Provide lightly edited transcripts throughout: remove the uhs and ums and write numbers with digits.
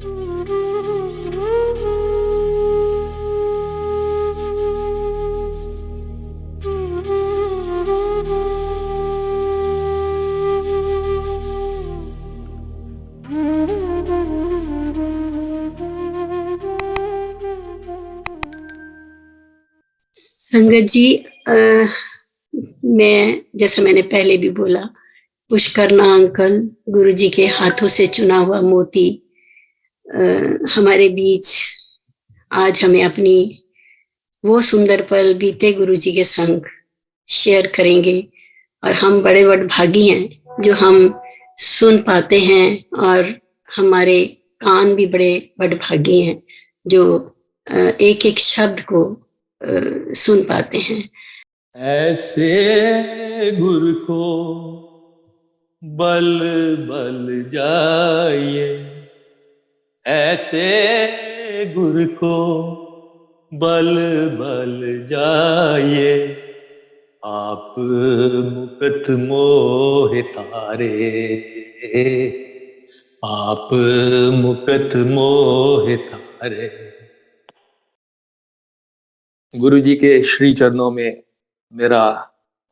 संगत जी, मैं जैसे मैंने पहले भी बोला, पुष्करना अंकल गुरुजी के हाथों से चुना हुआ मोती हमारे बीच आज हमें अपनी वो सुंदर पल बीते गुरुजी के संग शेयर करेंगे। और हम बड़े वडभागी हैं जो हम सुन पाते हैं, और हमारे कान भी बड़े वडभागी हैं जो एक एक शब्द को सुन पाते हैं। ऐसे गुर को बल बल जाइए, ऐसे गुर को बल बल जाइए, आप मुकत मोह तारे, आप मुकत मोह तारे। गुरु जी के श्री चरणों में मेरा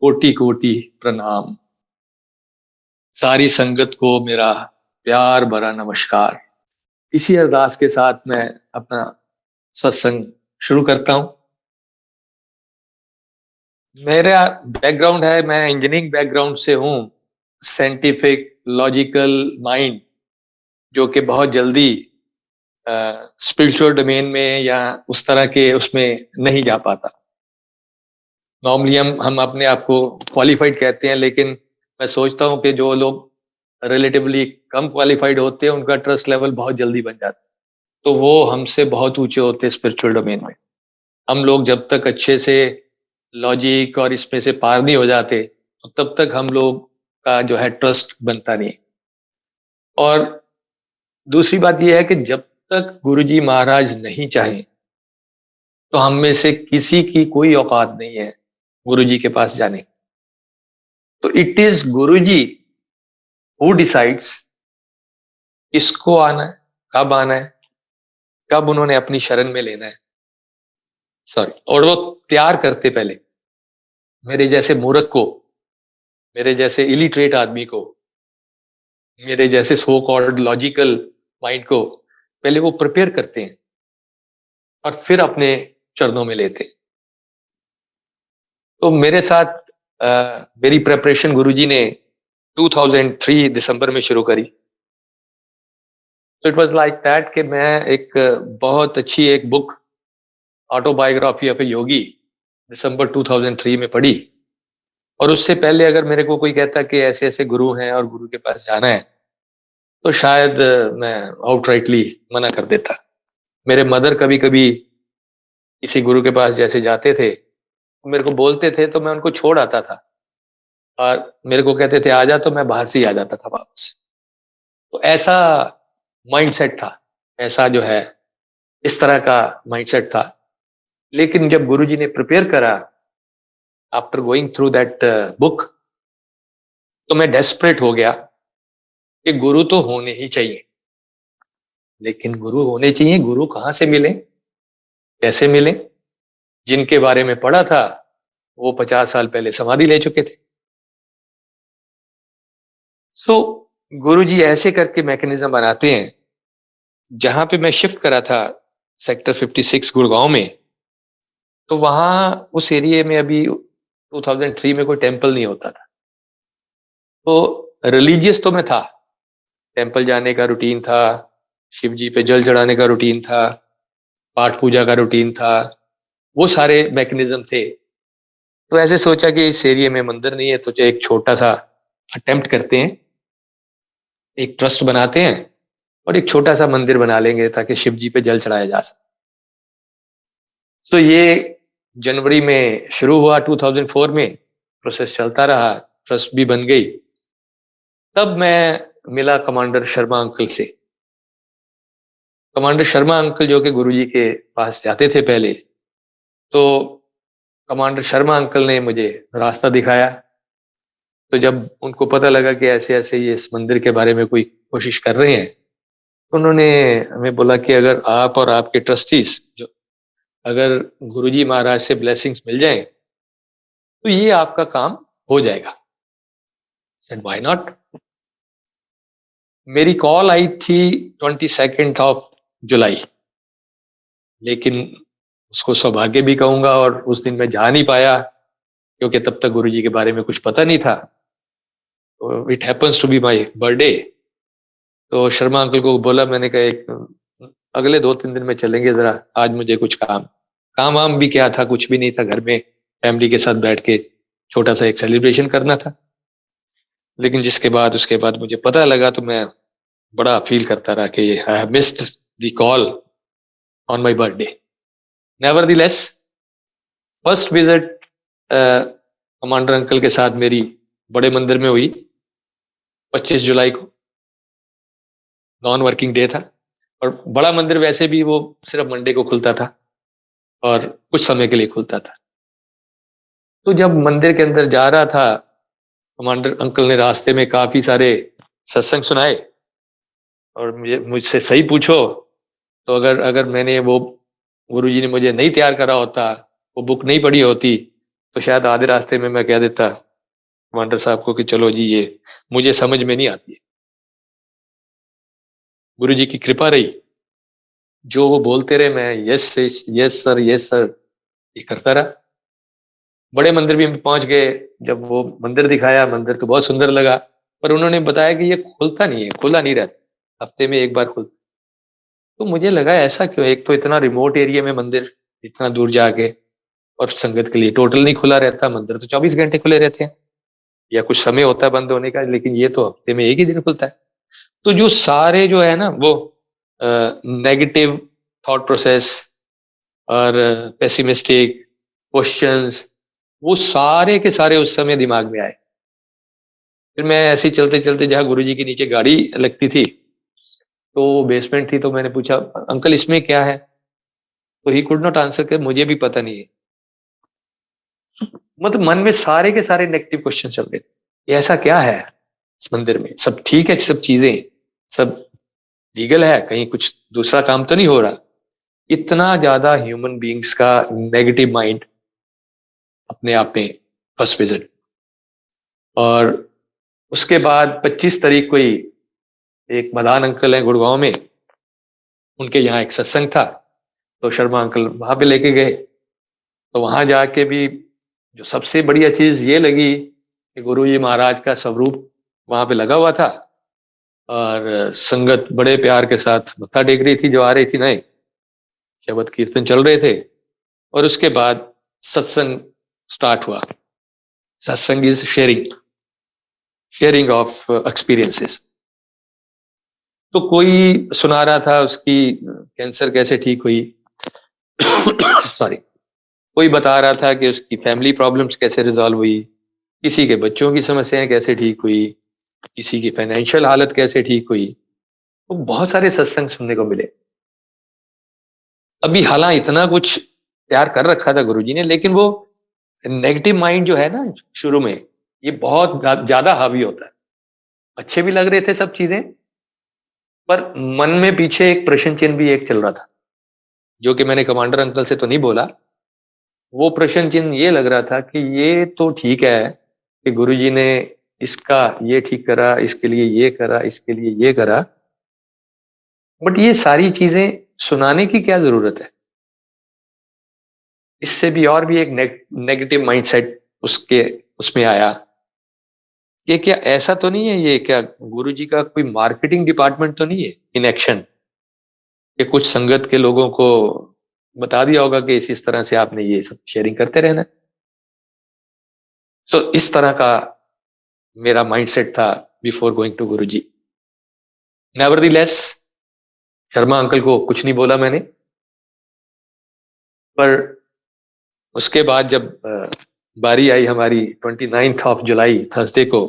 कोटि कोटि प्रणाम। सारी संगत को मेरा प्यार भरा नमस्कार। इसी अरदास के साथ मैं अपना सत्संग शुरू करता हूं। मेरा बैकग्राउंड है, मैं इंजीनियरिंग बैकग्राउंड से हूं। साइंटिफिक लॉजिकल माइंड जो कि बहुत जल्दी स्पिरिचुअल डोमेन में या उस तरह के उसमें नहीं जा पाता। नॉर्मली हम अपने आप को क्वालिफाइड कहते हैं, लेकिन मैं सोचता हूं कि जो लोग रिलेटिवली कम क्वालिफाइड होते हैं उनका ट्रस्ट लेवल बहुत जल्दी बन जाता है, तो वो हमसे बहुत ऊंचे होते हैं स्पिरिचुअल डोमेन में। हम लोग जब तक अच्छे से लॉजिक और इसमें से पार नहीं हो जाते तो तब तक हम लोग का जो है ट्रस्ट बनता नहीं। और दूसरी बात यह है कि जब तक गुरुजी महाराज नहीं चाहें तो हम में से किसी की कोई औकात नहीं है गुरुजी के पास जाने। तो it is Guruji who decides किसको आना है, कब आना है, कब उन्होंने अपनी शरण में लेना है। सॉरी, और वो तैयार करते पहले मेरे जैसे मूर्ख को, मेरे जैसे इलिटरेट आदमी को, मेरे जैसे सो कॉल्ड लॉजिकल माइंड को पहले वो प्रिपेयर करते हैं और फिर अपने चरणों में लेते हैं। तो मेरे साथ मेरी प्रिपरेशन गुरुजी ने 2003 दिसंबर में शुरू करी। तो इट वाज लाइक दैट कि मैं एक बहुत अच्छी एक बुक ऑटोबायोग्राफी ऑफ ए योगी दिसंबर 2003 में पढ़ी। और उससे पहले अगर मेरे को कोई कहता कि ऐसे ऐसे गुरु हैं और गुरु के पास जाना है तो शायद मैं आउटराइटली मना कर देता। मेरे मदर कभी कभी किसी गुरु के पास जैसे जाते थे, मेरे को बोलते थे तो मैं उनको छोड़ आता था, और मेरे को कहते थे आ जा, तो मैं बाहर से ही आ जाता था वापस। तो ऐसा माइंडसेट था, ऐसा जो है इस तरह का माइंडसेट था। लेकिन जब गुरुजी ने प्रिपेयर करा after going through that book, तो मैं डेस्परेट हो गया कि गुरु तो होने ही चाहिए। लेकिन गुरु होने चाहिए, गुरु कहां से मिले, कैसे मिले? जिनके बारे में पढ़ा था वो 50 साल पहले समाधि ले चुके थे। सो गुरुजी ऐसे करके मैकेनिज्म बनाते हैं। जहां पे मैं शिफ्ट करा था सेक्टर 56 गुड़गांव में, तो वहां उस एरिया में अभी 2003 में कोई टेम्पल नहीं होता था। तो रिलीजियस तो मैं था, टेम्पल जाने का रूटीन था, शिव जी पे जल चढ़ाने का रूटीन था, पाठ पूजा का रूटीन था, वो सारे मैकेनिज्म थे। तो ऐसे सोचा कि इस एरिया में मंदिर नहीं है तो एक छोटा सा अटेम्प्ट करते हैं, एक ट्रस्ट बनाते हैं और एक छोटा सा मंदिर बना लेंगे ताकि शिव जी पे जल चढ़ाया जा सके। तो ये जनवरी में शुरू हुआ 2004 में, प्रोसेस चलता रहा, ट्रस्ट भी बन गई। तब मैं मिला कमांडर शर्मा अंकल से। कमांडर शर्मा अंकल जो कि गुरुजी के पास जाते थे पहले, तो कमांडर शर्मा अंकल ने मुझे रास्ता दिखाया। तो जब उनको पता लगा कि ऐसे ऐसे ये इस मंदिर के बारे में कोई कोशिश कर रहे हैं, उन्होंने हमें बोला कि अगर आप और आपके ट्रस्टीज जो अगर गुरुजी महाराज से ब्लेसिंग्स मिल जाएं तो ये आपका काम हो जाएगा। Said why not. मेरी कॉल आई थी 22 जुलाई, लेकिन उसको सौभाग्य भी कहूंगा, और उस दिन मैं जा नहीं पाया क्योंकि तब तक गुरुजी के बारे में कुछ पता नहीं था। It happens to be my birthday. तो शर्मा अंकल को बोला, मैंने कहा एक अगले 2-3 दिन में चलेंगे जरा, आज मुझे कुछ काम वाम भी क्या था, कुछ भी नहीं था, घर में फैमिली के साथ बैठ के छोटा सा एक सेलिब्रेशन करना था। लेकिन उसके बाद मुझे पता लगा तो मैं बड़ा फील करता रहा कि I have missed the call on my birthday. Nevertheless first visit commander uncle के साथ मेरी बड़े मंदिर में हुई 25 जुलाई को। नॉन वर्किंग डे था, और बड़ा मंदिर वैसे भी वो सिर्फ मंडे को खुलता था और कुछ समय के लिए खुलता था। तो जब मंदिर के अंदर जा रहा था, कमांडर अंकल ने रास्ते में काफी सारे सत्संग सुनाए, और मुझसे सही पूछो तो अगर मैंने वो, गुरुजी ने मुझे नहीं तैयार करा होता, वो बुक नहीं पढ़ी होती, तो शायद आधे रास्ते में मैं कह देता कमांडर साहब को कि चलो जी ये मुझे समझ में नहीं आती है। गुरुजी की कृपा रही, जो वो बोलते रहे मैं यस सर ये करता रहा। बड़े मंदिर भी हम पहुंच गए। जब वो मंदिर दिखाया, मंदिर तो बहुत सुंदर लगा, पर उन्होंने बताया कि ये खुलता नहीं है, खुला नहीं रहता, हफ्ते में एक बार खुलता। तो मुझे लगा ऐसा क्यों, एक तो इतना रिमोट एरिया में मंदिर, इतना दूर जाके, और संगत के लिए टोटल नहीं खुला रहता। मंदिर तो 24 घंटे खुले रहते हैं, या कुछ समय होता है बंद होने का, लेकिन ये तो हफ्ते में एक ही दिन खुलता है। तो जो सारे जो है ना वो नेगेटिव थॉट प्रोसेस और पेसिमिस्टिक क्वेश्चंस, वो सारे के सारे उस समय दिमाग में आए। फिर मैं ऐसे ही चलते चलते, जहाँ गुरुजी के नीचे गाड़ी लगती थी तो बेसमेंट थी, तो मैंने पूछा अंकल इसमें क्या है, तो ही कुड नॉट आंसर कि मुझे भी पता नहीं है। मतलब मन में सारे के सारे नेगेटिव क्वेश्चन चल रहे थे, ये ऐसा क्या है इस मंदिर में, सब ठीक है, सब चीजें सब लीगल है, कहीं कुछ दूसरा काम तो नहीं हो रहा। इतना ज्यादा ह्यूमन बीइंग्स का नेगेटिव माइंड अपने आप में फर्स्ट विजिट। और उसके बाद 25 तारीख को ही एक मदान अंकल है गुड़गांव में, उनके यहाँ एक सत्संग था, तो शर्मा अंकल वहां पे लेके गए। तो वहां जाके भी जो सबसे बढ़िया चीज ये लगी कि गुरुजी महाराज का स्वरूप वहां पे लगा हुआ था, और संगत बड़े प्यार के साथ मत्था टेक रही थी, जो आ रही थी नए, शबद कीर्तन चल रहे थे। और उसके बाद सत्संग स्टार्ट हुआ। सत्संग इज शेयरिंग ऑफ एक्सपीरियंसेस। तो कोई सुना रहा था उसकी कैंसर कैसे ठीक हुई सॉरी, कोई बता रहा था कि उसकी फैमिली प्रॉब्लम्स कैसे रिजॉल्व हुई, किसी के बच्चों की समस्याएं कैसे ठीक हुई, किसी की फाइनेंशियल हालत कैसे ठीक हुई। तो बहुत सारे सत्संग सुनने को मिले। अभी हालांकि इतना कुछ तैयार कर रखा था गुरुजी ने, लेकिन वो नेगेटिव माइंड जो है ना शुरू में, ये बहुत ज्यादा हावी होता है। अच्छे भी लग रहे थे सब चीजें, पर मन में पीछे एक प्रश्न चिन्ह भी एक चल रहा था, जो कि मैंने कमांडर अंकल से तो नहीं बोला। वो प्रश्न चिन्ह ये लग रहा था कि ये तो ठीक है कि गुरुजी ने इसका ये ठीक करा, इसके लिए ये करा, इसके लिए ये करा, बट ये सारी चीजें सुनाने की क्या जरूरत है। इससे भी और भी एक नेगेटिव माइंडसेट उसमें आया कि क्या ऐसा तो नहीं है, ये क्या गुरुजी का कोई मार्केटिंग डिपार्टमेंट तो नहीं है इन एक्शन, कि कुछ संगत के लोगों को बता दिया होगा कि इस तरह से आपने ये सब शेयरिंग करते रहना। तो इस तरह का मेरा माइंडसेट था before going to Guruji. Nevertheless Sharma uncle को कुछ नहीं बोला मैंने, पर उसके बाद जब बारी आई हमारी 29 जुलाई थर्सडे को,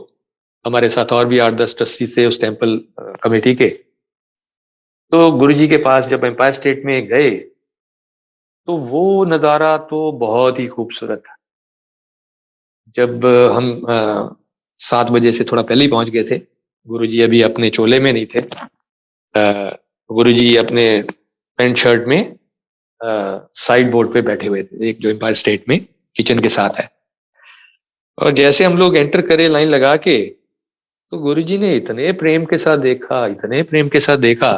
हमारे साथ और भी 8-10 ट्रस्टी थे उस टेम्पल कमेटी के। तो गुरुजी के पास जब एम्पायर स्टेट में गए तो वो नज़ारा तो बहुत ही खूबसूरत था। जब हम 7 बजे से थोड़ा पहले ही पहुंच गए थे, गुरुजी अभी अपने चोले में नहीं थे, गुरुजी अपने पैंट शर्ट में साइड बोर्ड पे बैठे हुए थे, एक जो एम्पायर स्टेट में किचन के साथ है। और जैसे हम लोग एंटर करे लाइन लगा के, तो गुरुजी ने इतने प्रेम के साथ देखा, इतने प्रेम के साथ देखा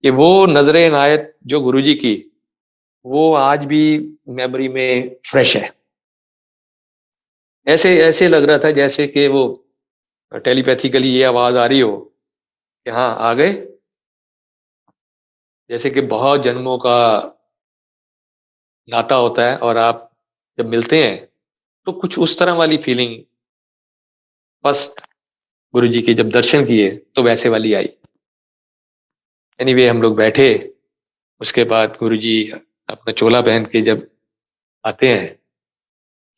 कि वो नजरे इनायत जो गुरुजी की, वो आज भी मेमोरी में फ्रेश है। ऐसे ऐसे लग रहा था जैसे कि वो टेलीपैथिकली ये आवाज आ रही हो कि हाँ आ गए, जैसे कि बहुत जन्मों का नाता होता है और आप जब मिलते हैं तो कुछ उस तरह वाली फीलिंग फर्स्ट गुरुजी के जब दर्शन किए तो वैसे वाली आई। एनीवे हम लोग बैठे, उसके बाद गुरुजी अपना चोला पहन के जब आते हैं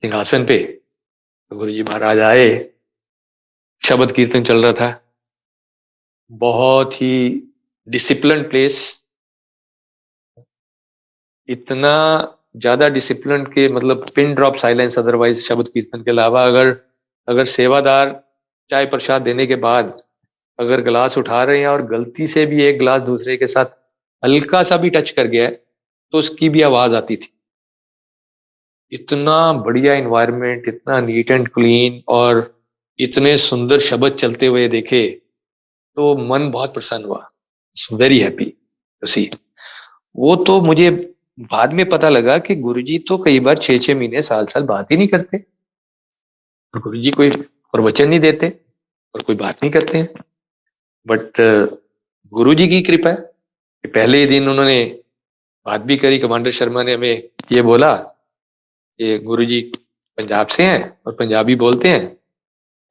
सिंहासन पे, तो गुरुजी महाराज आए, शब्द कीर्तन चल रहा था, बहुत ही डिसिप्लिन प्लेस, इतना ज्यादा डिसिप्लिन के मतलब पिन ड्रॉप साइलेंस, अदरवाइज शब्द कीर्तन के अलावा अगर अगर सेवादार चाय प्रसाद देने के बाद अगर गिलास उठा रहे हैं और गलती से भी एक गिलास दूसरे के साथ हल्का सा भी टच कर गया है तो उसकी भी आवाज आती थी। इतना बढ़िया एनवायरनमेंट, इतना नीट एंड क्लीन, और इतने सुंदर शब्द चलते हुए देखे तो मन बहुत प्रसन्न हुआ, वेरी हैप्पी टू सी। वो तो मुझे बाद में पता लगा कि गुरुजी तो कई बार 6-6 महीने साल साल बात ही नहीं करते, और गुरुजी कोई प्रवचन नहीं देते और कोई बात नहीं करते हैं। बट गुरुजी की कृपा है कि पहले ही दिन उन्होंने बात भी करी। कमांडर शर्मा ने हमें ये बोला कि गुरुजी पंजाब से हैं और पंजाबी बोलते हैं,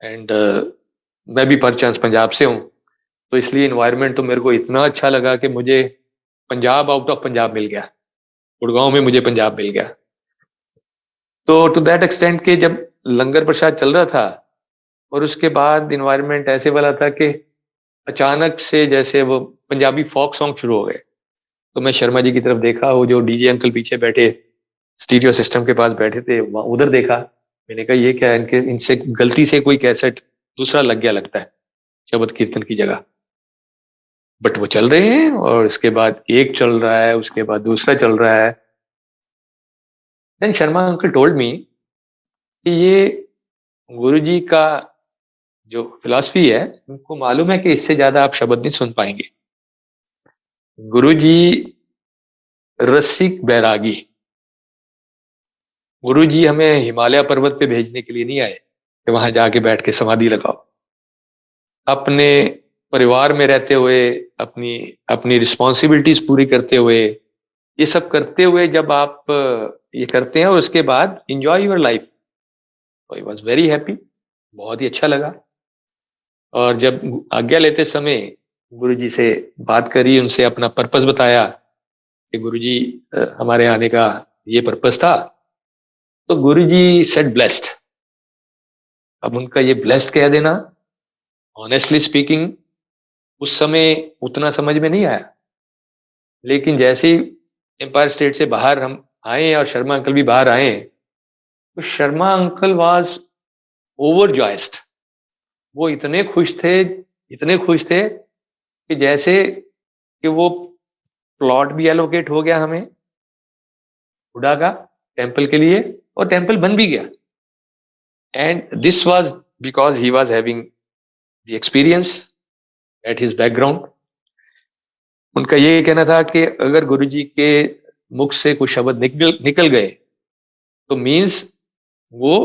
एंड मैं भी पर चांस पंजाब से हूँ, तो इसलिए इन्वायरमेंट तो मेरे को इतना अच्छा लगा कि मुझे पंजाब आउट ऑफ पंजाब मिल गया, गुड़गांव में मुझे पंजाब मिल गया। तो टू दैट एक्सटेंट के जब लंगर प्रसाद चल रहा था और उसके बाद इन्वायरमेंट ऐसे वाला था कि अचानक से जैसे वो पंजाबी फोक सॉन्ग शुरू हो गए, तो मैं शर्मा जी की तरफ देखा, वो जो डीजे अंकल पीछे बैठे स्टीरियो सिस्टम के पास बैठे थे, उधर देखा। मैंने कहा ये क्या है, इनके इनसे गलती से कोई कैसेट दूसरा लग गया लगता है शब्द कीर्तन की जगह। बट वो चल रहे हैं और उसके बाद एक चल रहा है, उसके बाद दूसरा चल रहा है। Then Sharma uncle told me कि ये गुरुजी का जो फिलॉसफी है, उनको मालूम है कि इससे ज्यादा आप शब्द नहीं सुन पाएंगे। गुरुजी रसिक बैरागी, गुरुजी हमें हिमालय पर्वत पे भेजने के लिए नहीं आए कि वहां जाके बैठ के समाधि लगाओ। अपने परिवार में रहते हुए, अपनी अपनी रिस्पॉन्सिबिलिटीज पूरी करते हुए, ये सब करते हुए जब आप ये करते हैं और उसके बाद enjoy your life, I was very happy, बहुत ही अच्छा लगा। और जब आज्ञा लेते समय गुरुजी से बात करी, उनसे अपना पर्पस बताया कि गुरुजी हमारे आने का ये पर्पस था, तो गुरुजी सेड ब्लेस्ड। अब उनका ये ब्लेस्ड कह देना, ऑनेस्टली स्पीकिंग उस समय उतना समझ में नहीं आया, लेकिन जैसे ही एम्पायर स्टेट से बाहर हम आए और शर्मा अंकल भी बाहर आए, तो शर्मा अंकल वाज ओवरजॉयस्ड। वो इतने खुश थे, इतने खुश थे कि जैसे कि वो प्लॉट भी एलोकेट हो गया हमें हुडा का टेम्पल के लिए, और टेम्पल बन भी गया। And this was because he was having the experience at his background. उनका ये कहना था कि अगर गुरुजी के मुख से कुछ शब्द निकल गए तो मीन्स वो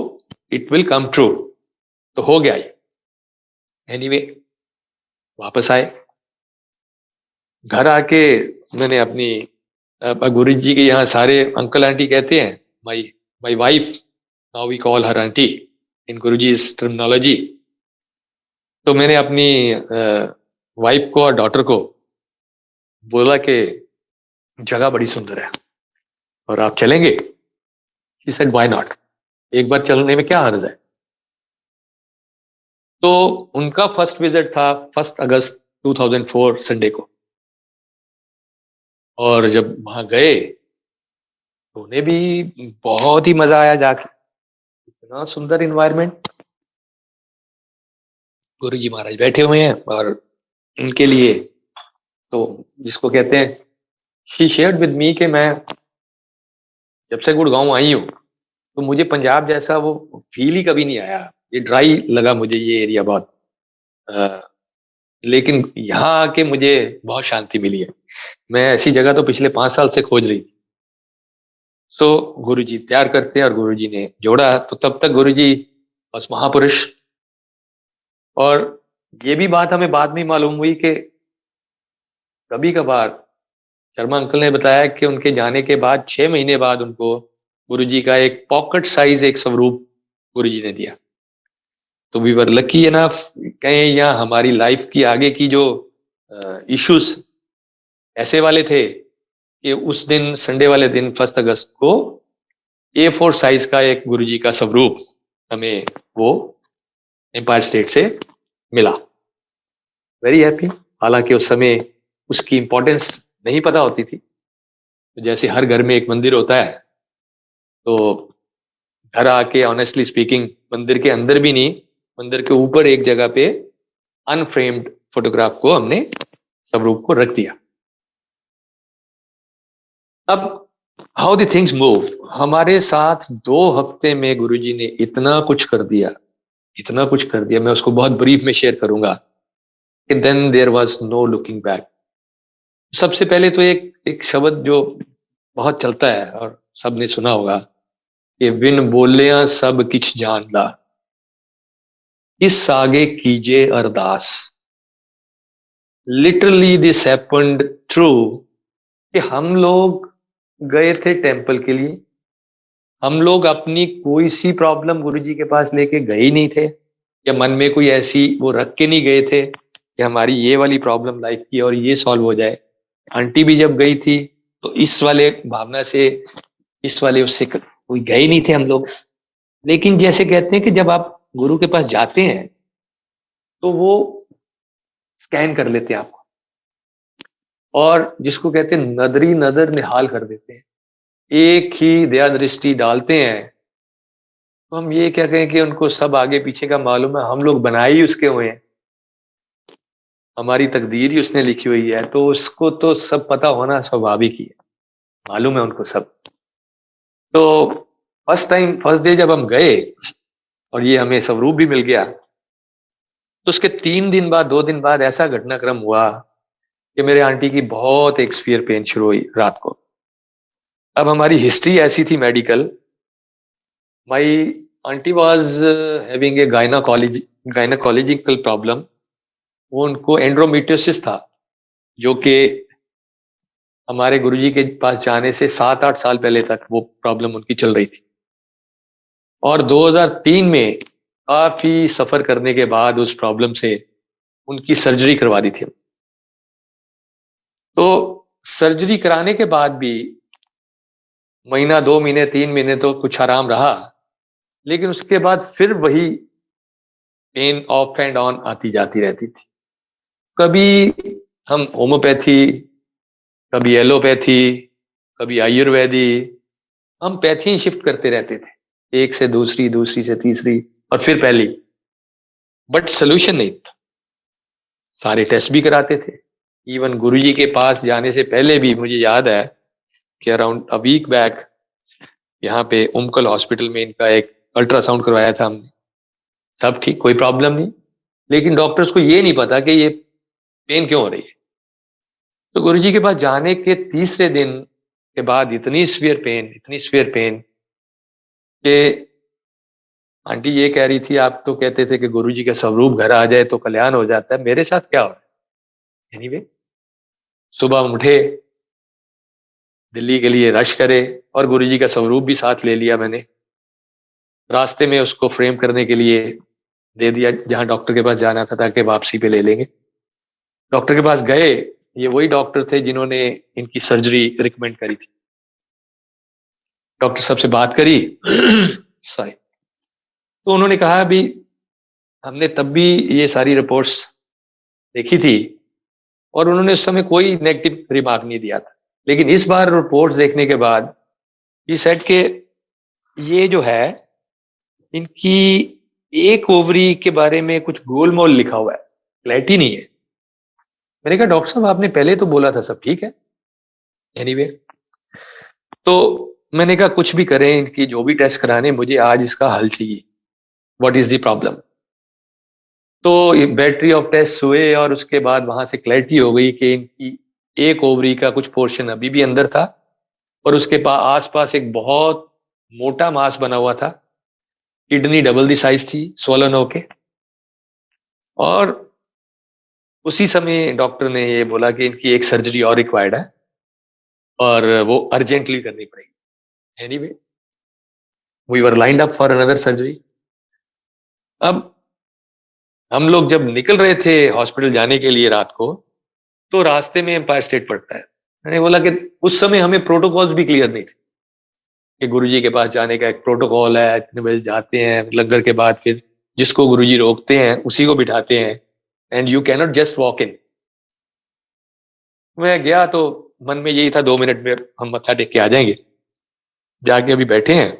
इट विल कम ट्रू। तो हो गया ये। एनीवे वापस आए, घर आके मैंने अपनी गुरुजी के यहाँ सारे अंकल आंटी कहते हैं, my my wife, now we call her aunty in Guruji's terminology. तो मैंने अपनी वाइफ को और डॉटर को बोला कि जगह बड़ी सुंदर है और आप चलेंगे? She said, why not? एक बार चलने में क्या हर्ज है। तो उनका फर्स्ट विजिट था 1 अगस्त 2004 संडे को, और जब वहां गए तो उन्हें भी बहुत ही मजा आया जाके, इतना सुंदर इन्वायरमेंट। गुरु जी महाराज बैठे हुए हैं और उनके लिए तो जिसको कहते हैं, शी शेयर्ड विद मी कि मैं जब से गुड़गांव आई हूँ तो मुझे पंजाब जैसा वो फील ही कभी नहीं आया। ये ड्राई लगा मुझे ये एरिया बहुत, अ, लेकिन यहाँ आके मुझे बहुत शांति मिली है। मैं ऐसी जगह तो पिछले 5 साल से खोज रही थी। तो गुरुजी तैयार करते हैं और गुरुजी ने जोड़ा, तो तब तक गुरुजी बस महापुरुष। और ये भी बात हमें बाद में मालूम हुई कि कभी कभार शर्मा अंकल ने बताया कि उनके जाने के बाद 6 महीने बाद उनको गुरुजी का एक पॉकेट साइज एक स्वरूप गुरुजी ने दिया। तो वी वर लकी इनफ कहें, या हमारी लाइफ की आगे की जो इश्यूज ऐसे वाले थे कि उस दिन संडे वाले दिन 1 अगस्त को A4 साइज का एक गुरुजी का स्वरूप हमें वो एम्पायर स्टेट से मिला। Very happy. हालांकि उस समय उसकी इंपॉर्टेंस नहीं पता होती थी। तो जैसे हर घर में एक मंदिर होता है, तो घर आके ऑनेस्टली स्पीकिंग मंदिर के अंदर भी नहीं, मंदिर के ऊपर एक जगह पे अनफ्रेम्ड फोटोग्राफ को हमने स्वरूप को रख दिया। अब हाउ द थिंग्स मूव, हमारे साथ 2 हफ्ते में गुरुजी ने इतना कुछ कर दिया, इतना कुछ कर दिया। मैं उसको बहुत ब्रीफ में शेयर करूंगा कि then there was no looking back. सबसे पहले तो एक शब्द जो बहुत चलता है और सबने सुना होगा कि बिन बोलिया सब किछ जान ला, इस आगे कीजिए अरदास। लिटरली दिस हैपेंड ट्रू कि हम लोग गए थे टेंपल के लिए, हम लोग अपनी कोई सी प्रॉब्लम गुरुजी के पास लेके गए ही नहीं थे, या मन में कोई ऐसी वो रख के नहीं गए थे कि हमारी ये वाली प्रॉब्लम लाइफ की और ये सॉल्व हो जाए। आंटी भी जब गई थी तो इस वाले भावना से, इस वाले उससे कोई गए नहीं थे हम लोग। लेकिन जैसे कहते हैं कि जब आप गुरु के पास जाते हैं तो वो स्कैन कर लेते हैं आपको, और जिसको कहते हैं नदरी नदर निहाल कर देते हैं, एक ही दया दृष्टि डालते हैं। तो हम ये क्या कहें कि उनको सब आगे पीछे का मालूम है, हम लोग बनाए ही उसके हुए हैं, हमारी तकदीर ही उसने लिखी हुई है, तो उसको तो सब पता होना स्वाभाविक ही है, मालूम है उनको सब। तो फर्स्ट डे जब हम गए और ये हमें स्वरूप भी मिल गया, तो उसके 3 दिन बाद 2 दिन बाद ऐसा घटनाक्रम हुआ कि मेरे आंटी की बहुत एक सीवियर पेन शुरू हुई रात को। अब हमारी हिस्ट्री ऐसी थी medical, my aunty was having a gynaecological problem. वो उनको एंड्रोमेट्रियोसिस था, जो कि हमारे गुरुजी के पास जाने से 7-8 साल पहले तक वो प्रॉब्लम उनकी चल रही थी। और 2003 में काफी सफर करने के बाद उस प्रॉब्लम से उनकी सर्जरी करवा दी थी। तो सर्जरी कराने के बाद भी महीना, 2 महीने, 3 महीने तो कुछ आराम रहा, लेकिन उसके बाद फिर वही पेन ऑफ एंड ऑन आती जाती रहती थी। कभी हम होम्योपैथी, कभी एलोपैथी, कभी आयुर्वेदी, हम पैथी शिफ्ट करते रहते थे, एक से दूसरी, दूसरी से तीसरी और फिर पहली, बट सोल्यूशन नहीं था। सारे टेस्ट भी कराते थे। इवन गुरुजी के पास जाने से पहले भी मुझे याद है कि अराउंड अ वीक बैक यहाँ पे उमकल हॉस्पिटल में इनका एक अल्ट्रासाउंड करवाया था हमने, सब ठीक, कोई प्रॉब्लम नहीं, लेकिन डॉक्टर्स को ये नहीं पता कि ये पेन क्यों हो रही है। तो गुरुजी के पास जाने के तीसरे दिन के बाद इतनी सीवियर पेन कि आंटी ये कह रही थी, आप तो कहते थे कि गुरुजी का स्वरूप घर आ जाए तो कल्याण हो जाता है, मेरे साथ क्या हो रहा है। एनीवे, सुबह हम उठे, दिल्ली के लिए रश करे, और गुरुजी का स्वरूप भी साथ ले लिया मैंने। रास्ते में उसको फ्रेम करने के लिए दे दिया जहां डॉक्टर के पास जाना था, ताकि वापसी पे ले लेंगे। डॉक्टर के पास गए, ये वही डॉक्टर थे जिन्होंने इनकी सर्जरी रिकमेंड करी थी। डॉक्टर साहब से बात करी सॉरी, तो उन्होंने कहा अभी हमने तब भी ये सारी रिपोर्ट्स देखी थी और उन्होंने उस समय कोई नेगेटिव रिमार्क नहीं दिया था, लेकिन इस बार रिपोर्ट्स देखने के बाद ये सेट के ये जो है इनकी एक ओवरी के बारे में कुछ गोलमोल लिखा हुआ है, क्लैरिटी नहीं है। मैंने कहा डॉक्टर साहब आपने पहले तो बोला था सब ठीक है। एनीवे तो मैंने कहा कुछ भी करें, इनकी जो भी टेस्ट कराने, मुझे आज इसका हल चाहिए। What is the problem? तो ये बैटरी ऑफ टेस्ट हुए और उसके बाद वहां से क्लैरिटी हो गई कि इनकी एक ओवरी का कुछ पोर्शन अभी भी अंदर था और उसके पास आसपास एक बहुत मोटा मांस बना हुआ था। किडनी डबल दी साइज थी, स्वॉलन होके। और उसी समय डॉक्टर ने ये बोला कि इनकी एक सर्जरी और रिक्वायर्ड है और वो अर्जेंटली करनी पड़ेगी। Anyway we were lined up for another surgery. अब हम लोग जब निकल रहे थे हॉस्पिटल जाने के लिए रात को, तो रास्ते में एम्पायर स्टेट पड़ता है। मैंने बोला कि उस समय हमें प्रोटोकॉल्स भी क्लियर नहीं थे कि गुरुजी के पास जाने का एक प्रोटोकॉल है, इतने बजे जाते हैं, लंगर के बाद फिर जिसको गुरुजी रोकते हैं उसी को बिठाते हैं, and you cannot just walk in. मैं गया तो मन में यही था 2 मिनट में हम मत्था टेक के आ जाएंगे। जाके अभी बैठे हैं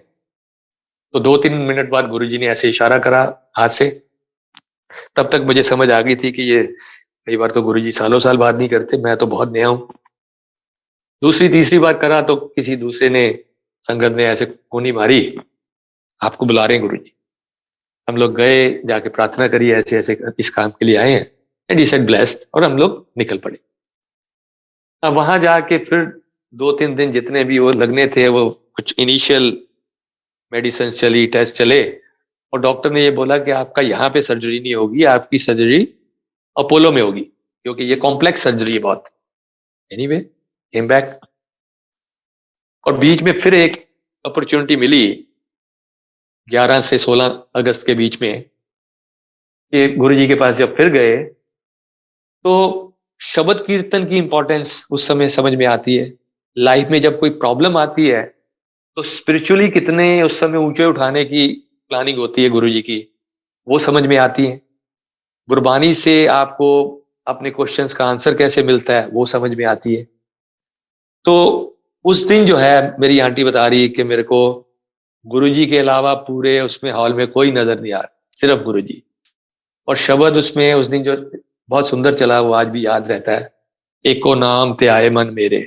तो 2-3 मिनट बाद गुरुजी ने ऐसे इशारा करा हाथ से। तब तक मुझे समझ आ गई थी कि ये कई बार तो गुरुजी सालों साल बात नहीं करते, मैं तो बहुत नया हूं। दूसरी तीसरी बार करा तो किसी दूसरे ने, संगत ने ऐसे कोनी मारी, आपको बुला रहे हैं गुरुजी। हम लोग गए, जाके प्रार्थना करी, ऐसे ऐसे इस काम के लिए आए हैं, एंड ही सेड ब्लेस्ड, और हम लोग निकल पड़े। अब वहां जाके फिर 2-3 दिन जितने भी वो लगने थे, वो कुछ इनिशियल मेडिसिन चली, टेस्ट चले, और डॉक्टर ने ये बोला कि आपका यहाँ पे सर्जरी नहीं होगी, आपकी सर्जरी अपोलो में होगी, क्योंकि ये कॉम्प्लेक्स सर्जरी है बहुत। एनीवे केम बैक, और बीच में फिर एक अपॉर्चुनिटी मिली 11 से 16 अगस्त के बीच में कि गुरुजी के पास जब फिर गए तो शब्द कीर्तन की इंपॉर्टेंस उस समय समझ में आती है। लाइफ में जब कोई प्रॉब्लम आती है तो स्पिरिचुअली कितने उस समय ऊंचे उठाने की प्लानिंग होती है गुरुजी की, वो समझ में आती है। गुरबानी से आपको अपने क्वेश्चंस का आंसर कैसे मिलता है वो समझ में आती है। तो उस दिन जो है मेरी आंटी बता रही है कि मेरे को गुरुजी के अलावा पूरे उसमें हॉल में कोई नजर नहीं आ रहा, सिर्फ गुरुजी। और शब्द उसमें उस दिन जो बहुत सुंदर चला वो आज भी याद रहता है, एको नाम ते आए मन मेरे,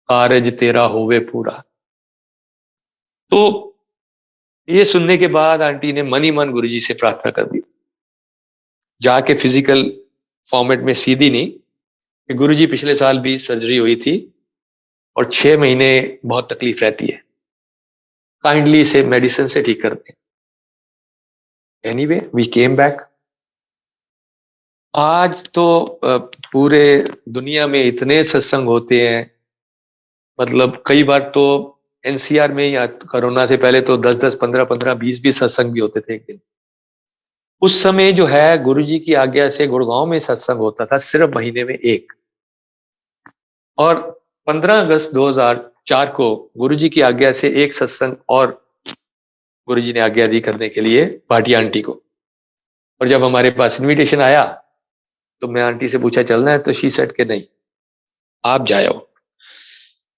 कारज तेरा होवे पूरा। तो ये सुनने के बाद आंटी ने मन ही मन गुरुजी से प्रार्थना कर दी, जाके फिजिकल फॉर्मेट में सीधी नहीं, कि गुरुजी पिछले साल भी सर्जरी हुई थी और 6 महीने बहुत तकलीफ रहती है, काइंडली इसे मेडिसिन से ठीक कर दें। Anyway we came back. आज तो पूरे दुनिया में इतने सत्संग होते हैं, मतलब कई बार तो एनसीआर में या कोरोना से पहले तो 10-10, 15-15, 20-20 सत्संग भी होते थे एक दिन। उस समय जो है गुरुजी की आज्ञा से गुड़गांव में सत्संग होता था सिर्फ महीने में एक। और 15 अगस्त 2004 को गुरुजी की आज्ञा से एक सत्संग और गुरुजी ने आज्ञा दी करने के लिए भाटिया आंटी को। और जब हमारे पास इनविटेशन आया तो मैं आंटी से पूछा चलना है, तो शी सेड के नहीं, आप जाओ।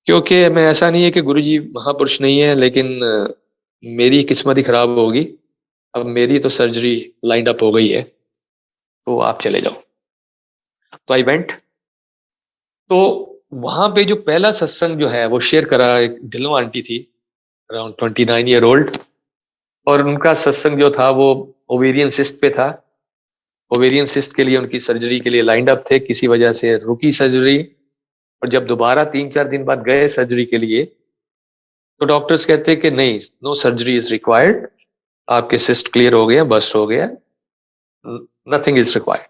क्योंकि मैं, ऐसा नहीं है कि गुरुजी महापुरुष नहीं है, लेकिन मेरी किस्मत ही खराब होगी। अब मेरी तो सर्जरी लाइंड अप हो गई है, तो आप चले जाओ। तो आई वेंट। तो वहां पे जो पहला सत्संग जो है वो शेयर करा एक ढिल्लो आंटी थी, अराउंड 29 ईयर ओल्ड, और उनका सत्संग जो था वो ओवेरियन सिस्ट पे था। ओवेरियन सिस्ट के लिए उनकी सर्जरी के लिए लाइंड अप थे, किसी वजह से रुकी सर्जरी। और जब दोबारा 3-4 दिन बाद गए सर्जरी के लिए तो डॉक्टर्स कहते कि नहीं, नो सर्जरी इज रिक्वायर्ड, आपके सिस्ट क्लियर हो गए, बस्ट हो गया, नथिंग इज रिक्वायर्ड।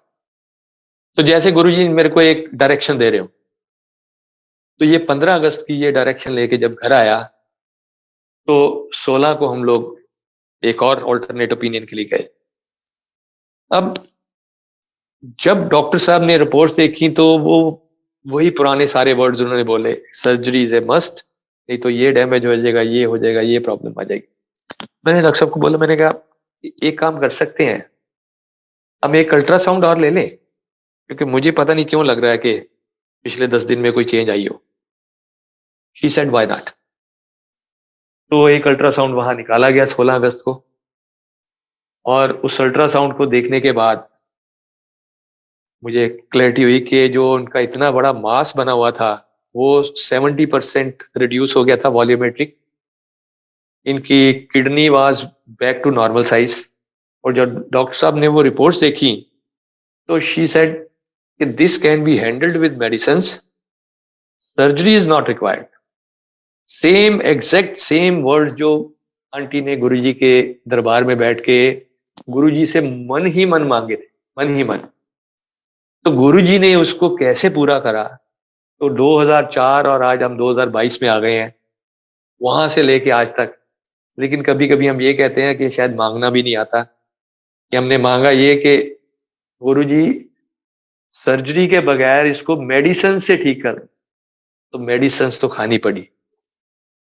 तो जैसे गुरुजी मेरे को एक डायरेक्शन दे रहे हो, तो ये 15 अगस्त की ये डायरेक्शन लेके जब घर आया तो 16 को हम लोग एक और ऑल्टरनेट ओपिनियन के लिए गए। अब जब डॉक्टर साहब ने रिपोर्ट्स देखी तो वो वही पुराने सारे वर्ड्स उन्होंने बोले, सर्जरी इज ए मस्ट, नहीं तो ये डैमेज हो जाएगा, ये हो जाएगा, ये प्रॉब्लम आ जाएगी। मैंने डॉक्टर साहब को बोला, मैंने कहा एक काम कर सकते हैं, हम एक अल्ट्रासाउंड और ले लें, क्योंकि मुझे पता नहीं क्यों लग रहा है कि पिछले 10 दिन में कोई चेंज आई हो। She said why not. तो एक अल्ट्रासाउंड वहां निकाला गया 16 अगस्त को, और उस अल्ट्रासाउंड को देखने के बाद मुझे क्लैरिटी हुई कि जो उनका इतना बड़ा मास बना हुआ था वो 70% रिड्यूस हो गया था वॉल्यूमेट्रिक। इनकी kidney was back to normal size. और जब डॉक्टर साहब ने वो रिपोर्ट्स देखी तो शी सेड कि this can be handled with medicine, surgery is not required. Same exact same word जो आंटी ने गुरुजी के दरबार में बैठ के गुरुजी से मन ही मन मांगे थे, मन ही मन। तो गुरुजी ने उसको कैसे पूरा करा? तो 2004 और आज हम 2022 में आ गए हैं, वहां से लेके आज तक। लेकिन कभी कभी हम ये कहते हैं कि शायद मांगना भी नहीं आता, कि हमने मांगा ये कि गुरुजी सर्जरी के बगैर इसको मेडिसिन से ठीक कर। तो मेडिसिन तो खानी पड़ी,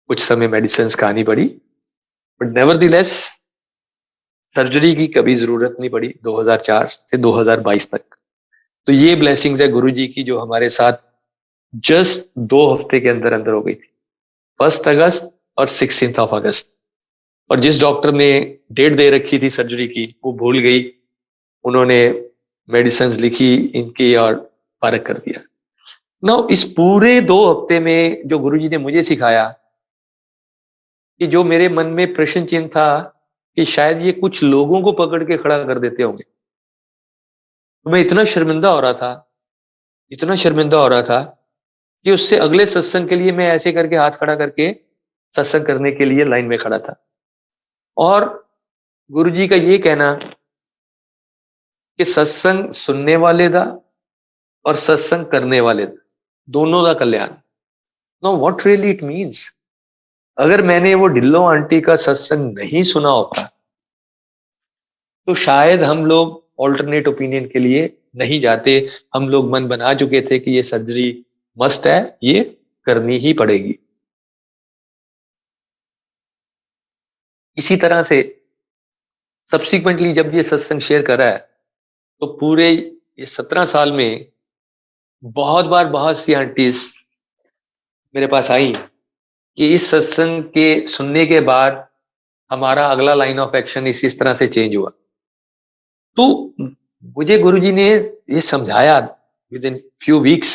कुछ समय मेडिसिन खानी पड़ी, बट नेवरदीलेस सर्जरी की कभी जरूरत नहीं पड़ी 2004 से 2022 तक। तो ये ब्लेसिंग्स है गुरुजी की जो हमारे साथ जस्ट 2 हफ्ते के अंदर अंदर हो गई थी, 1 अगस्त और 16 अगस्त। और जिस डॉक्टर ने डेट दे रखी थी सर्जरी की वो भूल गई, उन्होंने मेडिसिन लिखी इनकी और फर्क कर दिया। ना इस पूरे 2 हफ्ते में जो गुरुजी ने मुझे सिखाया, कि जो मेरे मन में प्रश्न चिन्ह था कि शायद ये कुछ लोगों को पकड़ के खड़ा कर देते होंगे, तो मैं इतना शर्मिंदा हो रहा था, इतना शर्मिंदा हो रहा था कि उससे अगले सत्संग के लिए मैं ऐसे करके हाथ खड़ा करके सत्संग करने के लिए लाइन में खड़ा था। और गुरुजी का ये कहना कि सत्संग सुनने वाले दा और सत्संग करने वाले दा, दोनों का कल्याण। Know what really it means. अगर मैंने वो ढिल्लो आंटी का सत्संग नहीं सुना होता तो शायद हम लोग ऑल्टरनेट ओपिनियन के लिए नहीं जाते। हम लोग मन बना चुके थे कि ये सर्जरी मस्ट है, ये करनी ही पड़ेगी। इसी तरह से सब्सिक्वेंटली जब ये सत्संग शेयर करा है तो पूरे ये 17 साल में बहुत बार बहुत सी आंटीज मेरे पास आई कि इस सत्संग के सुनने के बाद हमारा अगला लाइन ऑफ एक्शन इस तरह से चेंज हुआ। तो मुझे गुरुजी ने ये समझाया with in few weeks,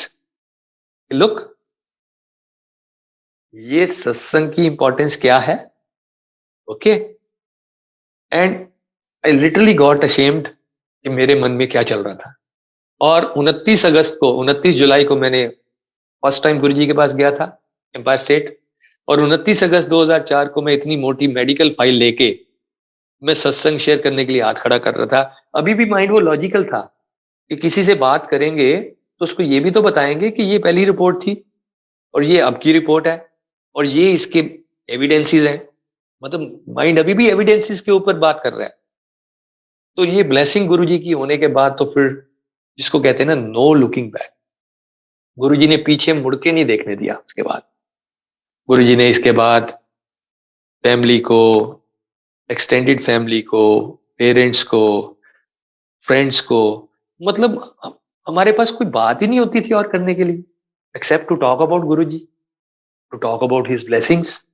look ये सत्संग की इंपॉर्टेंस क्या है, okay. And I literally got ashamed कि मेरे मन में क्या चल रहा था। और 29 जुलाई को मैंने फर्स्ट टाइम गुरुजी के पास गया था एम्पायर स्टेट। और 29 अगस्त 2004 को मैं इतनी मोटी मेडिकल फाइल लेके मैं सत्संग शेयर करने के लिए हाथ खड़ा कर रहा था। अभी भी माइंड वो लॉजिकल था कि किसी से बात करेंगे तो उसको ये भी तो बताएंगे कि ये पहली रिपोर्ट थी और ये अब की रिपोर्ट है और ये इसके एविडेंसेस हैं। मतलब माइंड अभी भी एविडेंसेस के ऊपर बात कर रहा है। तो ये ब्लेसिंग गुरुजी की होने के बाद तो फिर जिसको कहते हैं ना नो लुकिंग बैक, गुरुजी ने पीछे मुड़ के नहीं देखने दिया। उसके बाद गुरुजी ने इसके बाद फैमिली को, एक्सटेंडेड फैमिली को, पेरेंट्स को, फ्रेंड्स को, मतलब हमारे पास कोई बात ही नहीं होती थी और करने के लिए except to talk about Guruji, to talk about his blessings.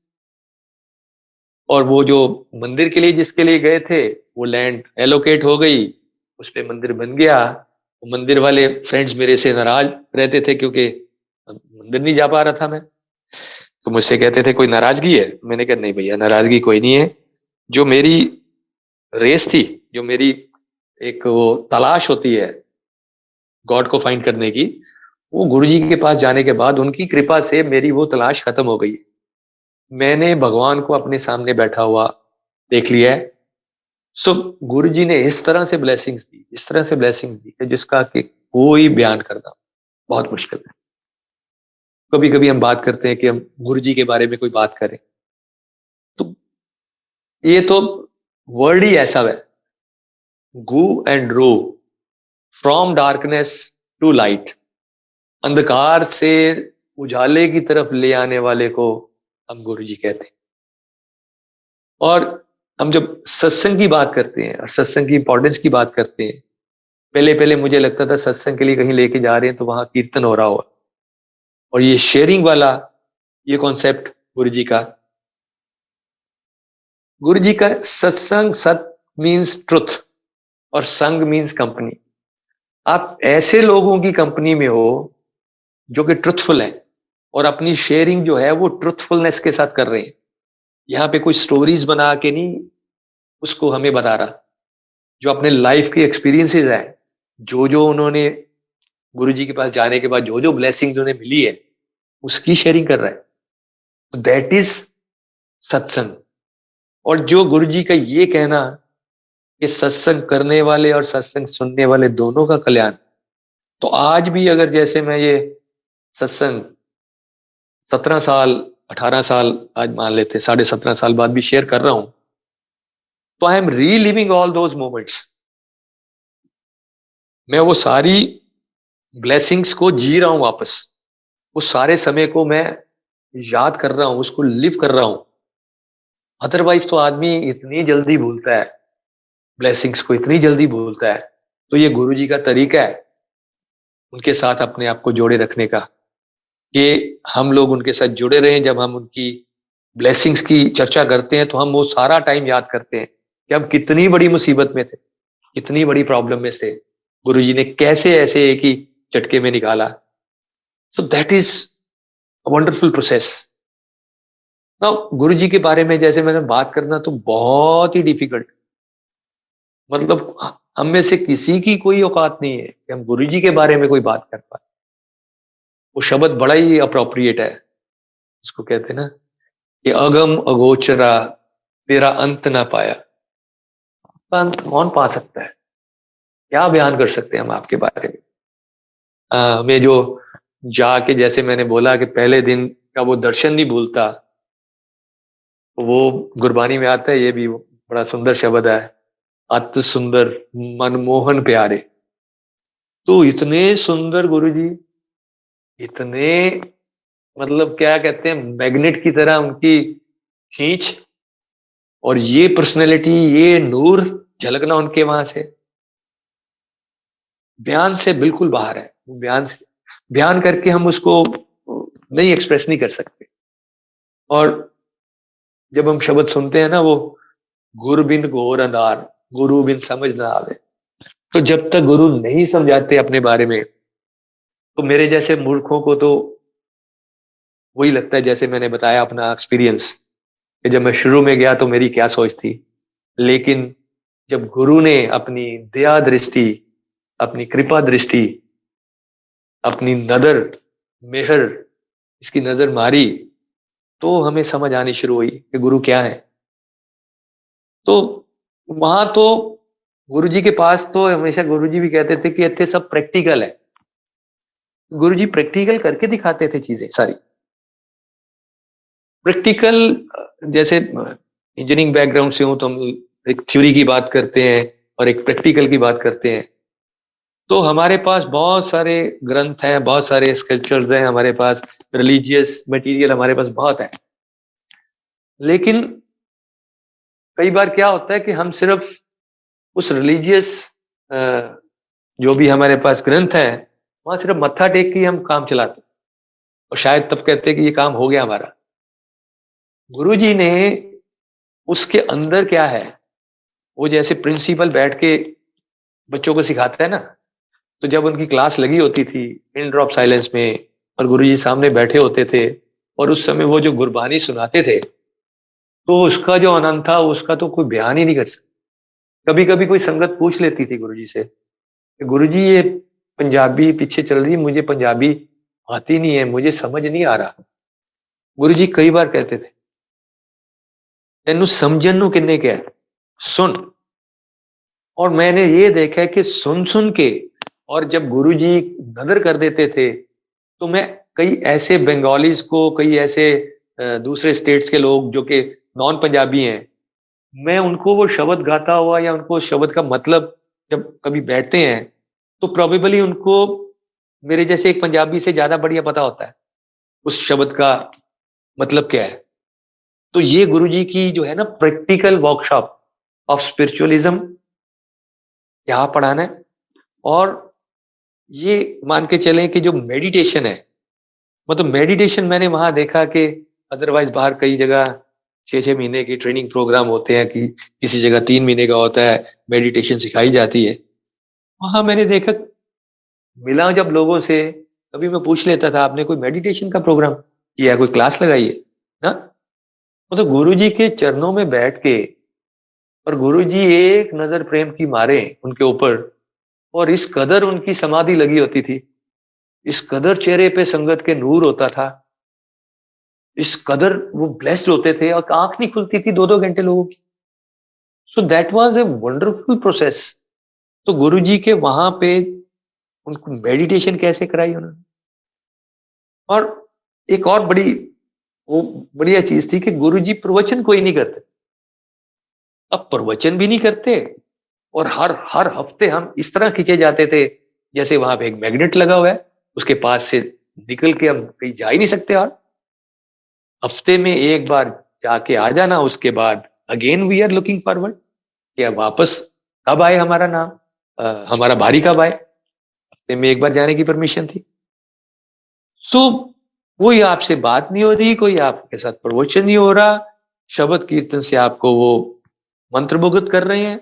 और वो जो मंदिर के लिए जिसके लिए गए थे वो लैंड एलोकेट हो गई, उस पे मंदिर बन गया। वो मंदिर वाले फ्रेंड्स मेरे से नाराज रहते थे क्योंकि मंदिर नहीं जा पा रहा था मैं। तो मुझसे कहते थे कोई नाराजगी है? मैंने कहा नहीं भैया नाराजगी कोई नहीं है। जो मेरी रेस थी, जो मेरी एक वो तलाश होती है गॉड को फाइंड करने की, वो गुरुजी के पास जाने के बाद उनकी कृपा से मेरी वो तलाश खत्म हो गई। मैंने भगवान को अपने सामने बैठा हुआ देख लिया है। सो गुरुजी ने इस तरह से ब्लेसिंग्स दी, इस तरह से ब्लेसिंग्स दी कि जिसका कि कोई बयान करना बहुत मुश्किल है। कभी कभी हम बात करते हैं कि हम गुरुजी के बारे में कोई बात करें तो ये तो वर्ड ही ऐसा है, go and row from darkness to light. अंधकार से उजाले की तरफ ले आने वाले को हम गुरुजी कहते हैं। और हम जब सत्संग की बात करते हैं और सत्संग की इंपॉर्टेंस की बात करते हैं, पहले पहले मुझे लगता था सत्संग के लिए कहीं लेके जा रहे हैं तो वहां कीर्तन हो रहा हो, और ये शेयरिंग वाला ये कॉन्सेप्ट गुरुजी का, गुरुजी का सत्संग, सत मीन्स ट्रुथ और संग मीन्स कंपनी। आप ऐसे लोगों की कंपनी में हो जो कि ट्रुथफुल है और अपनी शेयरिंग जो है वो ट्रुथफुलनेस के साथ कर रहे हैं। यहाँ पे कोई स्टोरीज बना के नहीं उसको हमें बता रहा, जो अपने लाइफ के एक्सपीरियंसेस है, जो जो उन्होंने गुरु जी के पास जाने के बाद जो जो ब्लेसिंग्स उन्हें मिली है उसकी शेयरिंग कर रहा है। तो दैट इज सत्संग। और जो गुरु जी का ये कहना कि सत्संग करने वाले और सत्संग सुनने वाले दोनों का कल्याण, तो आज भी अगर जैसे मैं ये सत्संग 17 साल 18 साल आज मान लेते 17.5 साल बाद भी शेयर कर रहा हूं, तो I am reliving all those moments. मैं वो सारी ब्लेसिंग्स को जी रहा हूं वापस, उस सारे समय को मैं याद कर रहा हूं, उसको लिव कर रहा हूं। अदरवाइज तो आदमी इतनी जल्दी भूलता है, ब्लेसिंग्स को इतनी जल्दी भूलता है। तो ये गुरु जी का तरीका है उनके साथ अपने आप को जोड़े रखने का, कि हम लोग उनके साथ जुड़े रहें। जब हम उनकी ब्लेसिंग्स की चर्चा करते हैं तो हम वो सारा टाइम याद करते हैं कि हम कितनी बड़ी मुसीबत में थे, कितनी बड़ी प्रॉब्लम में से गुरु जी ने कैसे ऐसे एक ही झटके में निकाला। So that is wonderful process. ना गुरु जी के बारे में जैसे मैंने बात करना तो बहुत ही डिफिकल्ट, मतलब हम में से किसी की कोई औकात नहीं है कि हम गुरु जी के बारे में कोई बात कर पाए। वो शब्द बड़ा ही अप्रोप्रिएट है, इसको कहते हैं ना कि अगम अगोचरा तेरा अंत ना पाया। आपका अंत कौन पा सकता है? क्या बयान कर सकते हैं हम आपके बारे में? मैं जो जाके जैसे मैंने बोला कि पहले दिन का वो दर्शन नहीं भूलता, वो गुरबानी में आता है, ये भी बड़ा सुंदर शब्द है, अति सुंदर मनमोहन प्यारे। तो इतने सुंदर गुरु जी, इतने मतलब क्या कहते हैं मैग्नेट की तरह उनकी खींच, और ये पर्सनैलिटी, ये नूर झलकना उनके वहां से बयान से बिल्कुल बाहर है। बयान करके हम उसको नहीं एक्सप्रेस नहीं कर सकते। और जब हम शब्द सुनते हैं ना, वो गुरु बिन घोर अंधार, गुरु बिन समझ ना आवे। तो जब तक गुरु नहीं समझाते अपने बारे में, तो मेरे जैसे मूर्खों को तो वही लगता है जैसे मैंने बताया अपना एक्सपीरियंस, कि जब मैं शुरू में गया तो मेरी क्या सोच थी। लेकिन जब गुरु ने अपनी दया दृष्टि, अपनी कृपा दृष्टि, अपनी नजर, मेहर, इसकी नजर मारी, तो हमें समझ आनी शुरू हुई कि गुरु क्या है। तो वहां तो गुरु जी के पास तो हमेशा गुरु जी भी कहते थे कि इतने सब प्रैक्टिकल है। गुरु जी प्रैक्टिकल करके दिखाते थे चीजें सारी। प्रैक्टिकल, जैसे इंजीनियरिंग बैकग्राउंड से हूं तो हम एक थ्योरी की बात करते हैं और एक प्रैक्टिकल की बात करते हैं। तो हमारे पास बहुत सारे ग्रंथ हैं, बहुत सारे स्क्रिप्चर्स हैं, हमारे पास रिलीजियस मटेरियल हमारे पास बहुत है। लेकिन कई बार क्या होता है कि हम सिर्फ उस रिलीजियस जो भी हमारे पास ग्रंथ है वहां सिर्फ मत्था टेक के हम काम चलाते, और शायद तब कहते हैं कि ये काम हो गया हमारा। गुरु जी ने उसके अंदर क्या है, वो जैसे प्रिंसिपल बैठ के बच्चों को सिखाता है ना, तो जब उनकी क्लास लगी होती थी पिन ड्रॉप साइलेंस में और गुरु जी सामने बैठे होते थे और उस समय वो जो गुरबानी सुनाते थे, तो उसका जो आनंद था उसका तो कोई बयान ही नहीं कर सकता। कभी कभी कोई संगत पूछ लेती थी गुरु जी से कि गुरु जी ये पंजाबी पीछे चल रही है, मुझे पंजाबी आती नहीं है, मुझे समझ नहीं आ रहा। गुरु जी कई बार कहते थे तेनू समझन नू किन्ने क्या है, सुन। और मैंने ये देखा है कि सुन सुन के, और जब गुरु जी नजर कर देते थे, तो मैं कई ऐसे बंगालीज को, कई ऐसे दूसरे स्टेट्स के लोग जो कि नॉन पंजाबी हैं, मैं उनको वो शब्द गाता हुआ या उनको शब्द का मतलब जब कभी बैठते हैं, तो प्रोबेबली उनको मेरे जैसे एक पंजाबी से ज्यादा बढ़िया पता होता है उस शब्द का मतलब क्या है। तो ये गुरु जी की जो है ना प्रैक्टिकल वर्कशॉप ऑफ स्पिरिचुअलिज्म, क्या पढ़ाना है। और ये मान के चलें कि जो मेडिटेशन है, मतलब मेडिटेशन मैंने वहां देखा कि अदरवाइज बाहर कई जगह 6-6 महीने की ट्रेनिंग प्रोग्राम होते हैं, कि किसी जगह 3 महीने का होता है, मेडिटेशन सिखाई जाती है। वहां मैंने देखा मिला जब लोगों से, कभी मैं पूछ लेता था आपने कोई मेडिटेशन का प्रोग्राम किया, कोई क्लास लगाई है ना। मतलब गुरु जी के चरणों में बैठ के, और गुरु जी एक नजर प्रेम की मारे उनके ऊपर, और इस कदर उनकी समाधि लगी होती थी, इस कदर चेहरे पे संगत के नूर होता था, इस कदर वो ब्लेस्ड होते थे, और आंख नहीं खुलती थी 2-2 घंटे लोगों की। So that was a wonderful process. तो गुरु जी के वहां पे उनको मेडिटेशन कैसे कराई उन्होंने। और एक और बड़ी वो बढ़िया चीज थी कि गुरु जी प्रवचन कोई नहीं करते। अब प्रवचन भी नहीं करते, और हर हर हफ्ते हम इस तरह खींचे जाते थे जैसे वहां पे एक मैग्नेट लगा हुआ है, उसके पास से निकल के हम कहीं जा ही नहीं सकते। और हफ्ते में एक बार जाके आ जाना, उसके बाद again we are looking forward कि अब वापस कब आए हमारा नाम, हमारा बारी कब आए। हफ्ते में एक बार जाने की परमिशन थी। सो कोई आपसे बात नहीं हो रही, कोई आपके साथ प्रवचन नहीं हो रहा, शब्द कीर्तन से आपको वो मंत्रमुग्ध कर रहे हैं,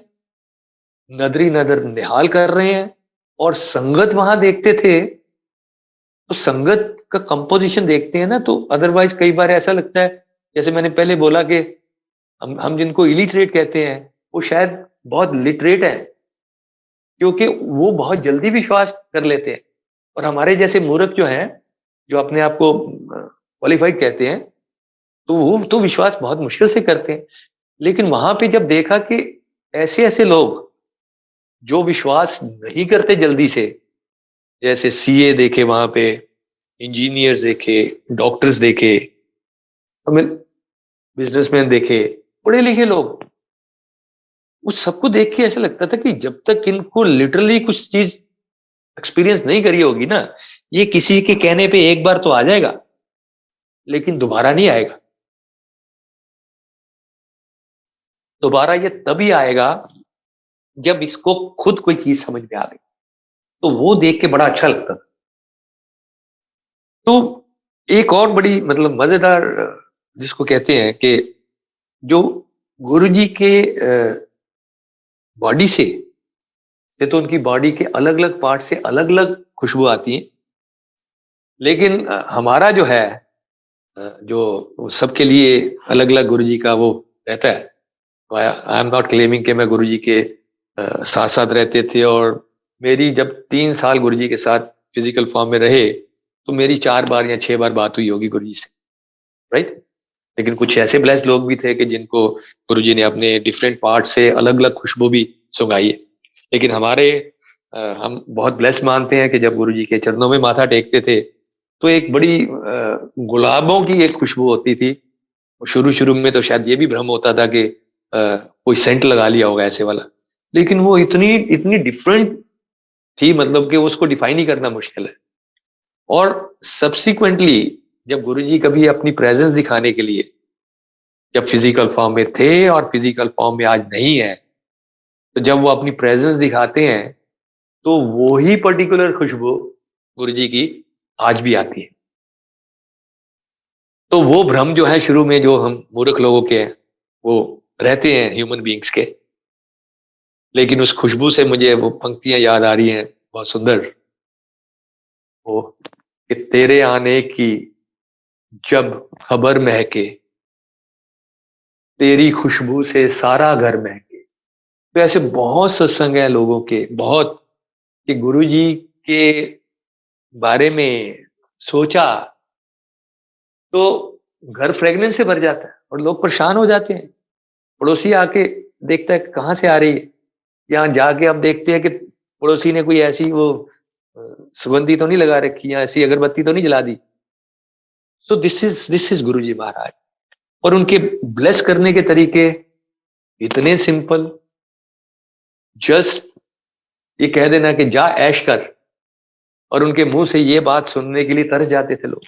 नदरी नदर निहाल कर रहे हैं। और संगत वहां देखते थे, तो संगत का कंपोजिशन देखते हैं ना, तो अदरवाइज कई बार ऐसा लगता है, जैसे मैंने पहले बोला कि हम जिनको इलिटरेट कहते हैं, वो शायद बहुत लिटरेट है, क्योंकि वो बहुत जल्दी विश्वास कर लेते हैं। और हमारे जैसे मूर्ख जो हैं, जो अपने आप को क्वालिफाइड कहते हैं, तो वो तो विश्वास बहुत मुश्किल से करते हैं। लेकिन वहां पे जब देखा कि ऐसे ऐसे लोग जो विश्वास नहीं करते जल्दी से, जैसे सीए देखे वहां पे, इंजीनियर्स देखे, डॉक्टर्स देखे, हमें बिजनेसमैन देखे, पढ़े लिखे लोग, उस सबको देख के ऐसा लगता था कि जब तक इनको लिटरली कुछ चीज एक्सपीरियंस नहीं करी होगी ना, ये किसी के कहने पे एक बार तो आ जाएगा, लेकिन दोबारा नहीं आएगा। दोबारा ये तभी आएगा जब इसको खुद कोई चीज समझ में आ गई। तो वो देख के बड़ा अच्छा लगता था। तो एक और बड़ी मतलब मजेदार जिसको कहते हैं कि जो गुरु जी के बॉडी से तो उनकी बॉडी के अलग अलग पार्ट से अलग अलग खुशबू आती है। लेकिन हमारा जो है जो सबके लिए अलग अलग गुरु जी का वो रहता है। आई एम नॉट क्लेमिंग कि मैं गुरु जी के साथ साथ रहते थे, और मेरी जब 3 साल गुरु जी के साथ फिजिकल फॉर्म में रहे, तो मेरी 4 बार या 6 बार बात हुई होगी गुरु जी से, राइट। लेकिन कुछ ऐसे ब्लेस्ड लोग भी थे कि जिनको गुरु जी ने अपने डिफरेंट पार्ट से अलग अलग खुशबू भी सुंघाई है। लेकिन हमारे हम बहुत ब्लेस्ड मानते हैं कि जब गुरु जी के चरणों में माथा टेकते थे, तो एक बड़ी गुलाबों की एक खुशबू होती थी। शुरू शुरू में तो शायद ये भी भ्रम होता था कि कोई सेंट लगा लिया होगा ऐसे वाला, लेकिन वो इतनी इतनी डिफरेंट थी, मतलब कि उसको डिफाइन ही करना मुश्किल है। और सब्सिक्वेंटली जब गुरुजी कभी अपनी प्रेजेंस दिखाने के लिए, जब फिजिकल फॉर्म में थे और फिजिकल फॉर्म में आज नहीं है, तो जब वो अपनी प्रेजेंस दिखाते हैं, तो वो ही पर्टिकुलर खुशबू गुरुजी की आज भी आती है। तो वो भ्रम जो है शुरू में जो हम मूर्ख लोगों के हैं, वो रहते हैं ह्यूमन बीइंग्स के। लेकिन उस खुशबू से मुझे वो पंक्तियां याद आ रही हैं बहुत सुंदर, वो कि तेरे आने की जब खबर महके, तेरी खुशबू से सारा घर महके। तो ऐसे बहुत सत्संग हैं लोगों के, बहुत, कि गुरुजी के बारे में सोचा तो घर फ्रेगनेंस से भर जाता है, और लोग परेशान हो जाते हैं। पड़ोसी आके देखता है कहाँ से आ रही है, यहाँ जाके अब देखते हैं कि पड़ोसी ने कोई ऐसी वो सुगंधी तो नहीं लगा रखी, या ऐसी अगरबत्ती तो नहीं जला दी। सो दिस इज गुरुजी महाराज। और उनके ब्लेस करने के तरीके इतने सिंपल, जस्ट ये कह देना कि जा ऐश कर, और उनके मुंह से ये बात सुनने के लिए तरस जाते थे लोग।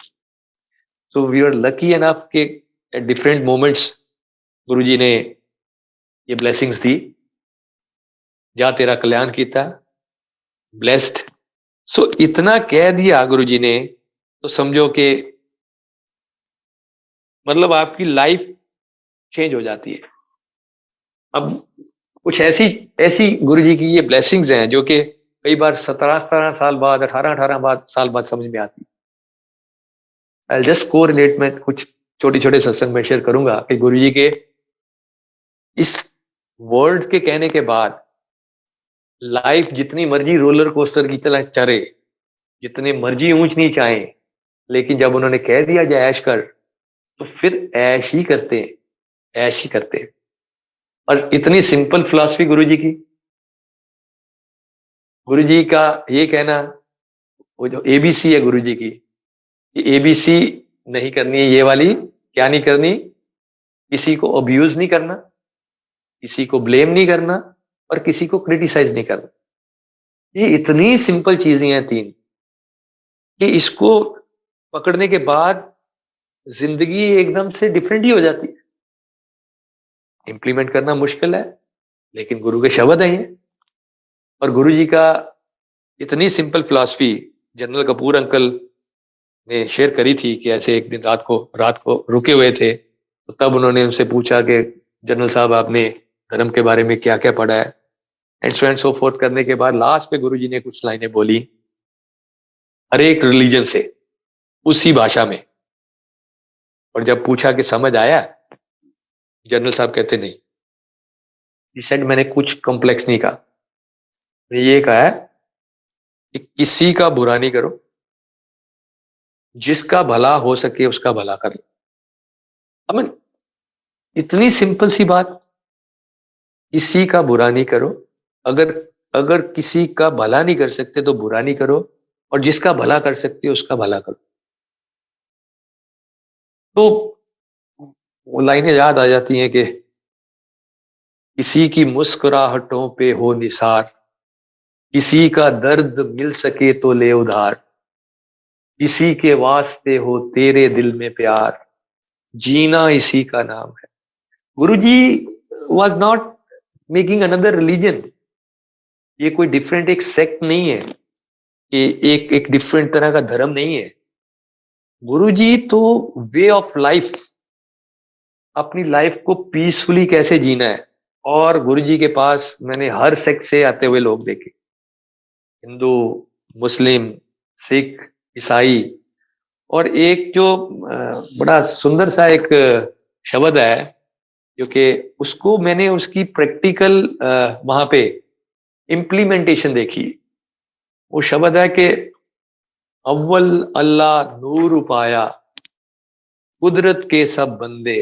So we are lucky enough के एट डिफरेंट मोमेंट्स गुरुजी ने ये ब्लेसिंग्स दी, जा तेरा कल्याण कीता, ब्लेस्ड। सो इतना कह दिया गुरुजी ने, तो समझो कि मतलब आपकी लाइफ चेंज हो जाती है। अब कुछ ऐसी ऐसी गुरुजी की ये ब्लेसिंग्स हैं जो कि कई बार 17 साल बाद, 18 साल बाद समझ में आती। आई जस्ट कोरिलेट, मैं कुछ छोटे छोटे सत्संग में शेयर करूंगा कि गुरुजी के इस वर्ड के कहने के बाद लाइफ जितनी मर्जी रोलर कोस्टर की तरह चले, जितने मर्जी ऊंच नीच आए, लेकिन जब उन्होंने कह दिया जाए ऐश कर, तो फिर ऐश ही करते हैं, ऐश ही करते हैं। और इतनी सिंपल फिलॉसफी गुरुजी की, गुरुजी का ये कहना, वो जो एबीसी है गुरुजी की, ये एबीसी नहीं करनी है, ये वाली क्या नहीं करनी, किसी को अब्यूज नहीं करना, किसी को ब्लेम नहीं करना, और किसी को क्रिटिसाइज नहीं करना। ये इतनी सिंपल चीजें हैं तीन, कि इसको पकड़ने के बाद जिंदगी एकदम से डिफरेंट ही हो जाती है। इंप्लीमेंट करना मुश्किल है, लेकिन गुरु के शब्द हैं ये। और गुरु जी का इतनी simple philosophy general Kapoor uncle ने शेयर करी थी कि ऐसे एक दिन रात को रुके हुए थे, तो तब उन्होंने उनसे पूछा कि जनरल साहब आपने धर्म के बारे में क्या क्या पढ़ा है, and so and so fourth करने के बाद लास्ट पे गुरु जी ने कुछ लाइनें बोली हर एक रिलीजन से, उसी भाषा में। और जब पूछा कि समझ आया, जनरल साहब कहते नहीं। He said, मैंने कुछ कॉम्प्लेक्स नहीं कहा, ये कहा है कि किसी का बुरा नहीं करो, जिसका भला हो सके उसका भला कर लो। I mean, इतनी सिंपल सी बात, किसी का बुरा नहीं करो, अगर किसी का भला नहीं कर सकते तो बुरा नहीं करो, और जिसका भला कर सकते हो उसका भला करो। तो वो लाइनें याद आ जाती हैं कि किसी की मुस्कुराहटों पे हो निसार, किसी का दर्द मिल सके तो ले उधार, किसी के वास्ते हो तेरे दिल में प्यार, जीना इसी का नाम है। Guruji was not making another religion. ये कोई डिफरेंट एक सेक्ट नहीं है, कि एक डिफरेंट तरह का धर्म नहीं है। गुरुजी तो वे ऑफ लाइफ, अपनी लाइफ को पीसफुली कैसे जीना है। और गुरुजी के पास मैंने हर सेक्ट से आते हुए लोग देखे, हिंदू, मुस्लिम, सिख, ईसाई। और एक जो बड़ा सुंदर सा एक शब्द है, जो कि उसको मैंने उसकी प्रैक्टिकल वहां पे इम्प्लीमेंटेशन देखी। वो शब्द है कि अव्वल अल्लाह नूर पाया, कुदरत के सब बंदे,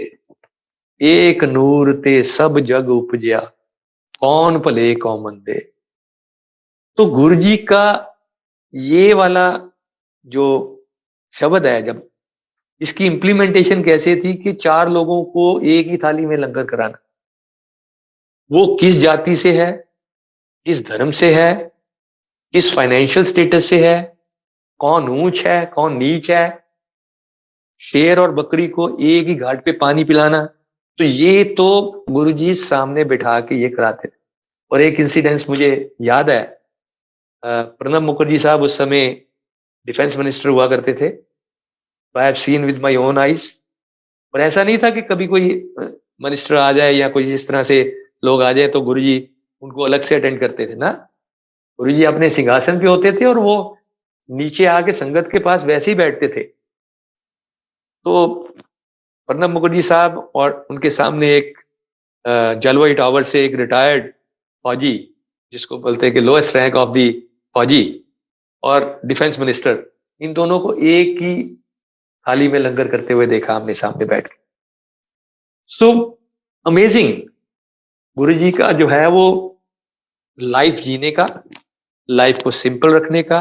एक नूर ते सब जग उपजया, कौन भले कौन मंदे। तो गुरुजी का ये वाला जो शब्द है, जब इसकी इम्प्लीमेंटेशन कैसे थी कि 4 लोगों को एक ही थाली में लंगर कराना, वो किस जाति से है, किस धर्म से है, किस फाइनेंशियल स्टेटस से है, कौन ऊंच है कौन नीच है, शेर और बकरी को एक ही घाट पे पानी पिलाना। तो ये तो गुरुजी सामने बिठा के ये कराते थे। और एक इंसिडेंस मुझे याद है, प्रणब मुखर्जी साहब उस समय डिफेंस मिनिस्टर हुआ करते थे। I have seen with my own eyes. और ऐसा नहीं था कि कभी कोई मिनिस्टर आ जाए या कोई इस तरह से लोग आ जाए तो गुरुजी उनको अलग से अटेंड करते थे ना। गुरुजी अपने सिंहासन पे होते थे और वो नीचे आके संगत के पास वैसे ही बैठते थे। तो प्रणब मुखर्जी साहब और उनके सामने एक जलवाई टावर से एक रिटायर्ड फौजी, जिसको बोलते हैं कि लोएस्ट रैंक ऑफ दी फौजी, और डिफेंस मिनिस्टर, इन दोनों को एक ही थाली में लंगर करते हुए देखा हमने सामने बैठ के। So amazing. गुरुजी का जो है वो लाइफ जीने का, लाइफ को सिंपल रखने का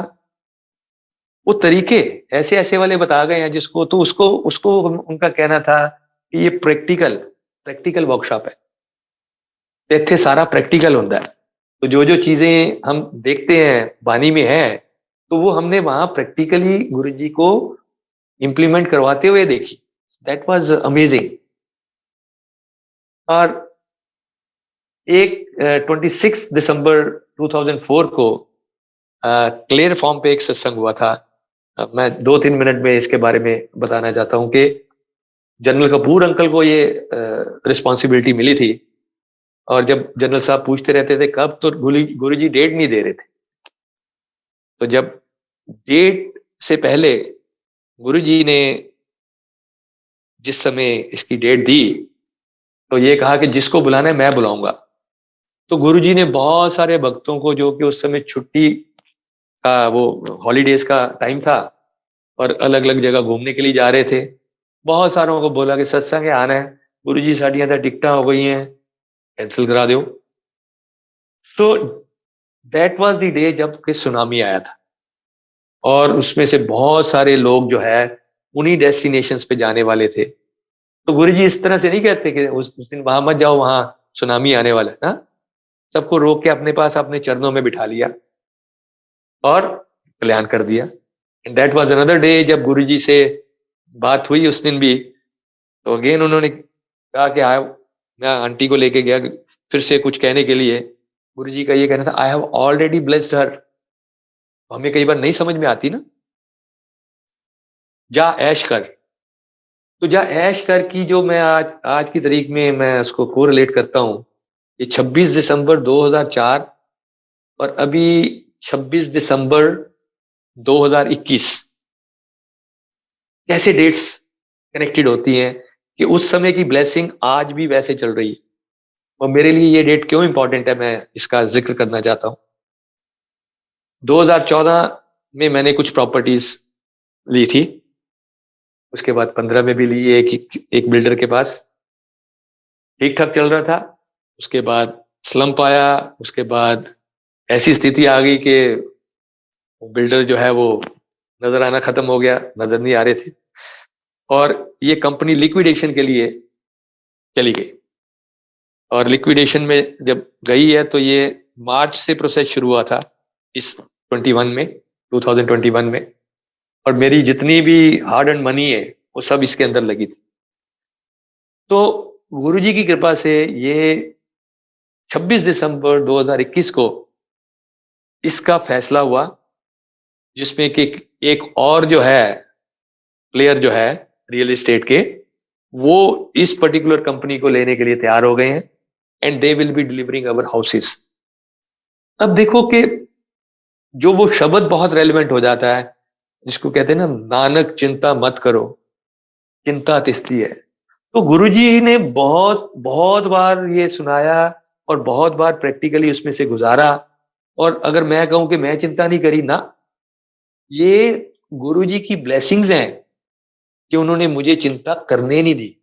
वो तरीके ऐसे ऐसे वाले बता गए हैं, जिसको तो उसको उनका कहना था कि ये प्रैक्टिकल वर्कशॉप है। इत्थे सारा प्रैक्टिकल होता है। तो जो जो चीजें हम देखते हैं वाणी में है, तो वो हमने वहां प्रैक्टिकली गुरुजी को इंप्लीमेंट करवाते हुए देखी। That was amazing. और एक 26 दिसंबर 2004 को क्लियर फॉर्म पे एक सत्संग हुआ था। मैं 2-3 मिनट में इसके बारे में बताना चाहता हूं कि जनरल कपूर अंकल को ये रिस्पॉन्सिबिलिटी मिली थी। और जब जनरल साहब पूछते रहते थे कब, तो गुरुजी डेट नहीं दे रहे थे। तो जब डेट से पहले गुरुजी ने जिस समय इसकी डेट दी, तो ये कहा कि जिसको बुलाना है मैं बुलाऊंगा। तो गुरुजी ने बहुत सारे भक्तों को, जो कि उस समय छुट्टी का वो हॉलीडेज का टाइम था और अलग अलग जगह घूमने के लिए जा रहे थे, बहुत सारों को बोला कि सत्संग आना है, गुरुजी साड़ियां तो टिकटा हो गई हैं, कैंसिल करा दो। So that was the day जब कि सुनामी आया था, और उसमें से बहुत सारे लोग जो है उन्हीं डेस्टिनेशंस पे जाने वाले थे। तो गुरुजी इस तरह से नहीं कहते कि उस दिन वहां मत जाओ, वहां सुनामी आने वाला है ना। सबको रोक के अपने पास अपने चरणों में बिठा लिया और कल्याण कर दिया। And that was another day जब गुरुजी से बात हुई उस दिन भी, तो अगेन उन्होंने कहा कि मैं आंटी को लेके गया फिर से कुछ कहने के लिए। गुरुजी का ये कहना था, आई हैव ऑलरेडी ब्लेस्ड हर। हमें कई बार नहीं समझ में आती ना, जा ऐश कर। तो जा ऐश कर की जो मैं आज आज की तारीख में मैं उसको कोरिलेट करता हूं, ये 26 दिसंबर 2004 और अभी 26 दिसंबर 2021, कैसे डेट्स कनेक्टेड होती हैं कि उस समय की ब्लेसिंग आज भी वैसे चल रही है। और मेरे लिए ये डेट क्यों इंपॉर्टेंट है, मैं इसका जिक्र करना चाहता हूं। 2014 में मैंने कुछ प्रॉपर्टीज ली थी, उसके बाद 15 में भी ली एक बिल्डर के पास, ठीक ठाक चल रहा था। उसके बाद स्लम्प आया, उसके बाद ऐसी स्थिति आ गई कि बिल्डर जो है वो नजर आना खत्म हो गया, नजर नहीं आ रहे थे, और ये कंपनी लिक्विडेशन के लिए चली गई। और लिक्विडेशन में जब गई है तो ये मार्च से प्रोसेस शुरू हुआ था इस 2021 में, और मेरी जितनी भी हार्ड एंड मनी है वो सब इसके अंदर लगी थी। तो गुरुजी की कृपा से ये 26 दिसंबर 2021 को इसका फैसला हुआ, जिसमें कि एक और जो है प्लेयर जो है रियल एस्टेट के, वो इस पर्टिकुलर कंपनी को लेने के लिए तैयार हो गए हैं, and they will be delivering our houses. अब देखो कि जो वो शब्द बहुत रेलिवेंट हो जाता है, जिसको कहते हैं ना, नानक चिंता मत करो, चिंता तिस्ती है। तो गुरुजी ने बहुत बहुत बार ये सुनाया और बहुत बार प्रैक्टिकली उसमें से गुजारा। और अगर मैं कहूं कि मैं चिंता नहीं करी ना, ये गुरुजी की ब्लेसिंग्स हैं कि उन्होंने मुझे चिंता करने नहीं दी।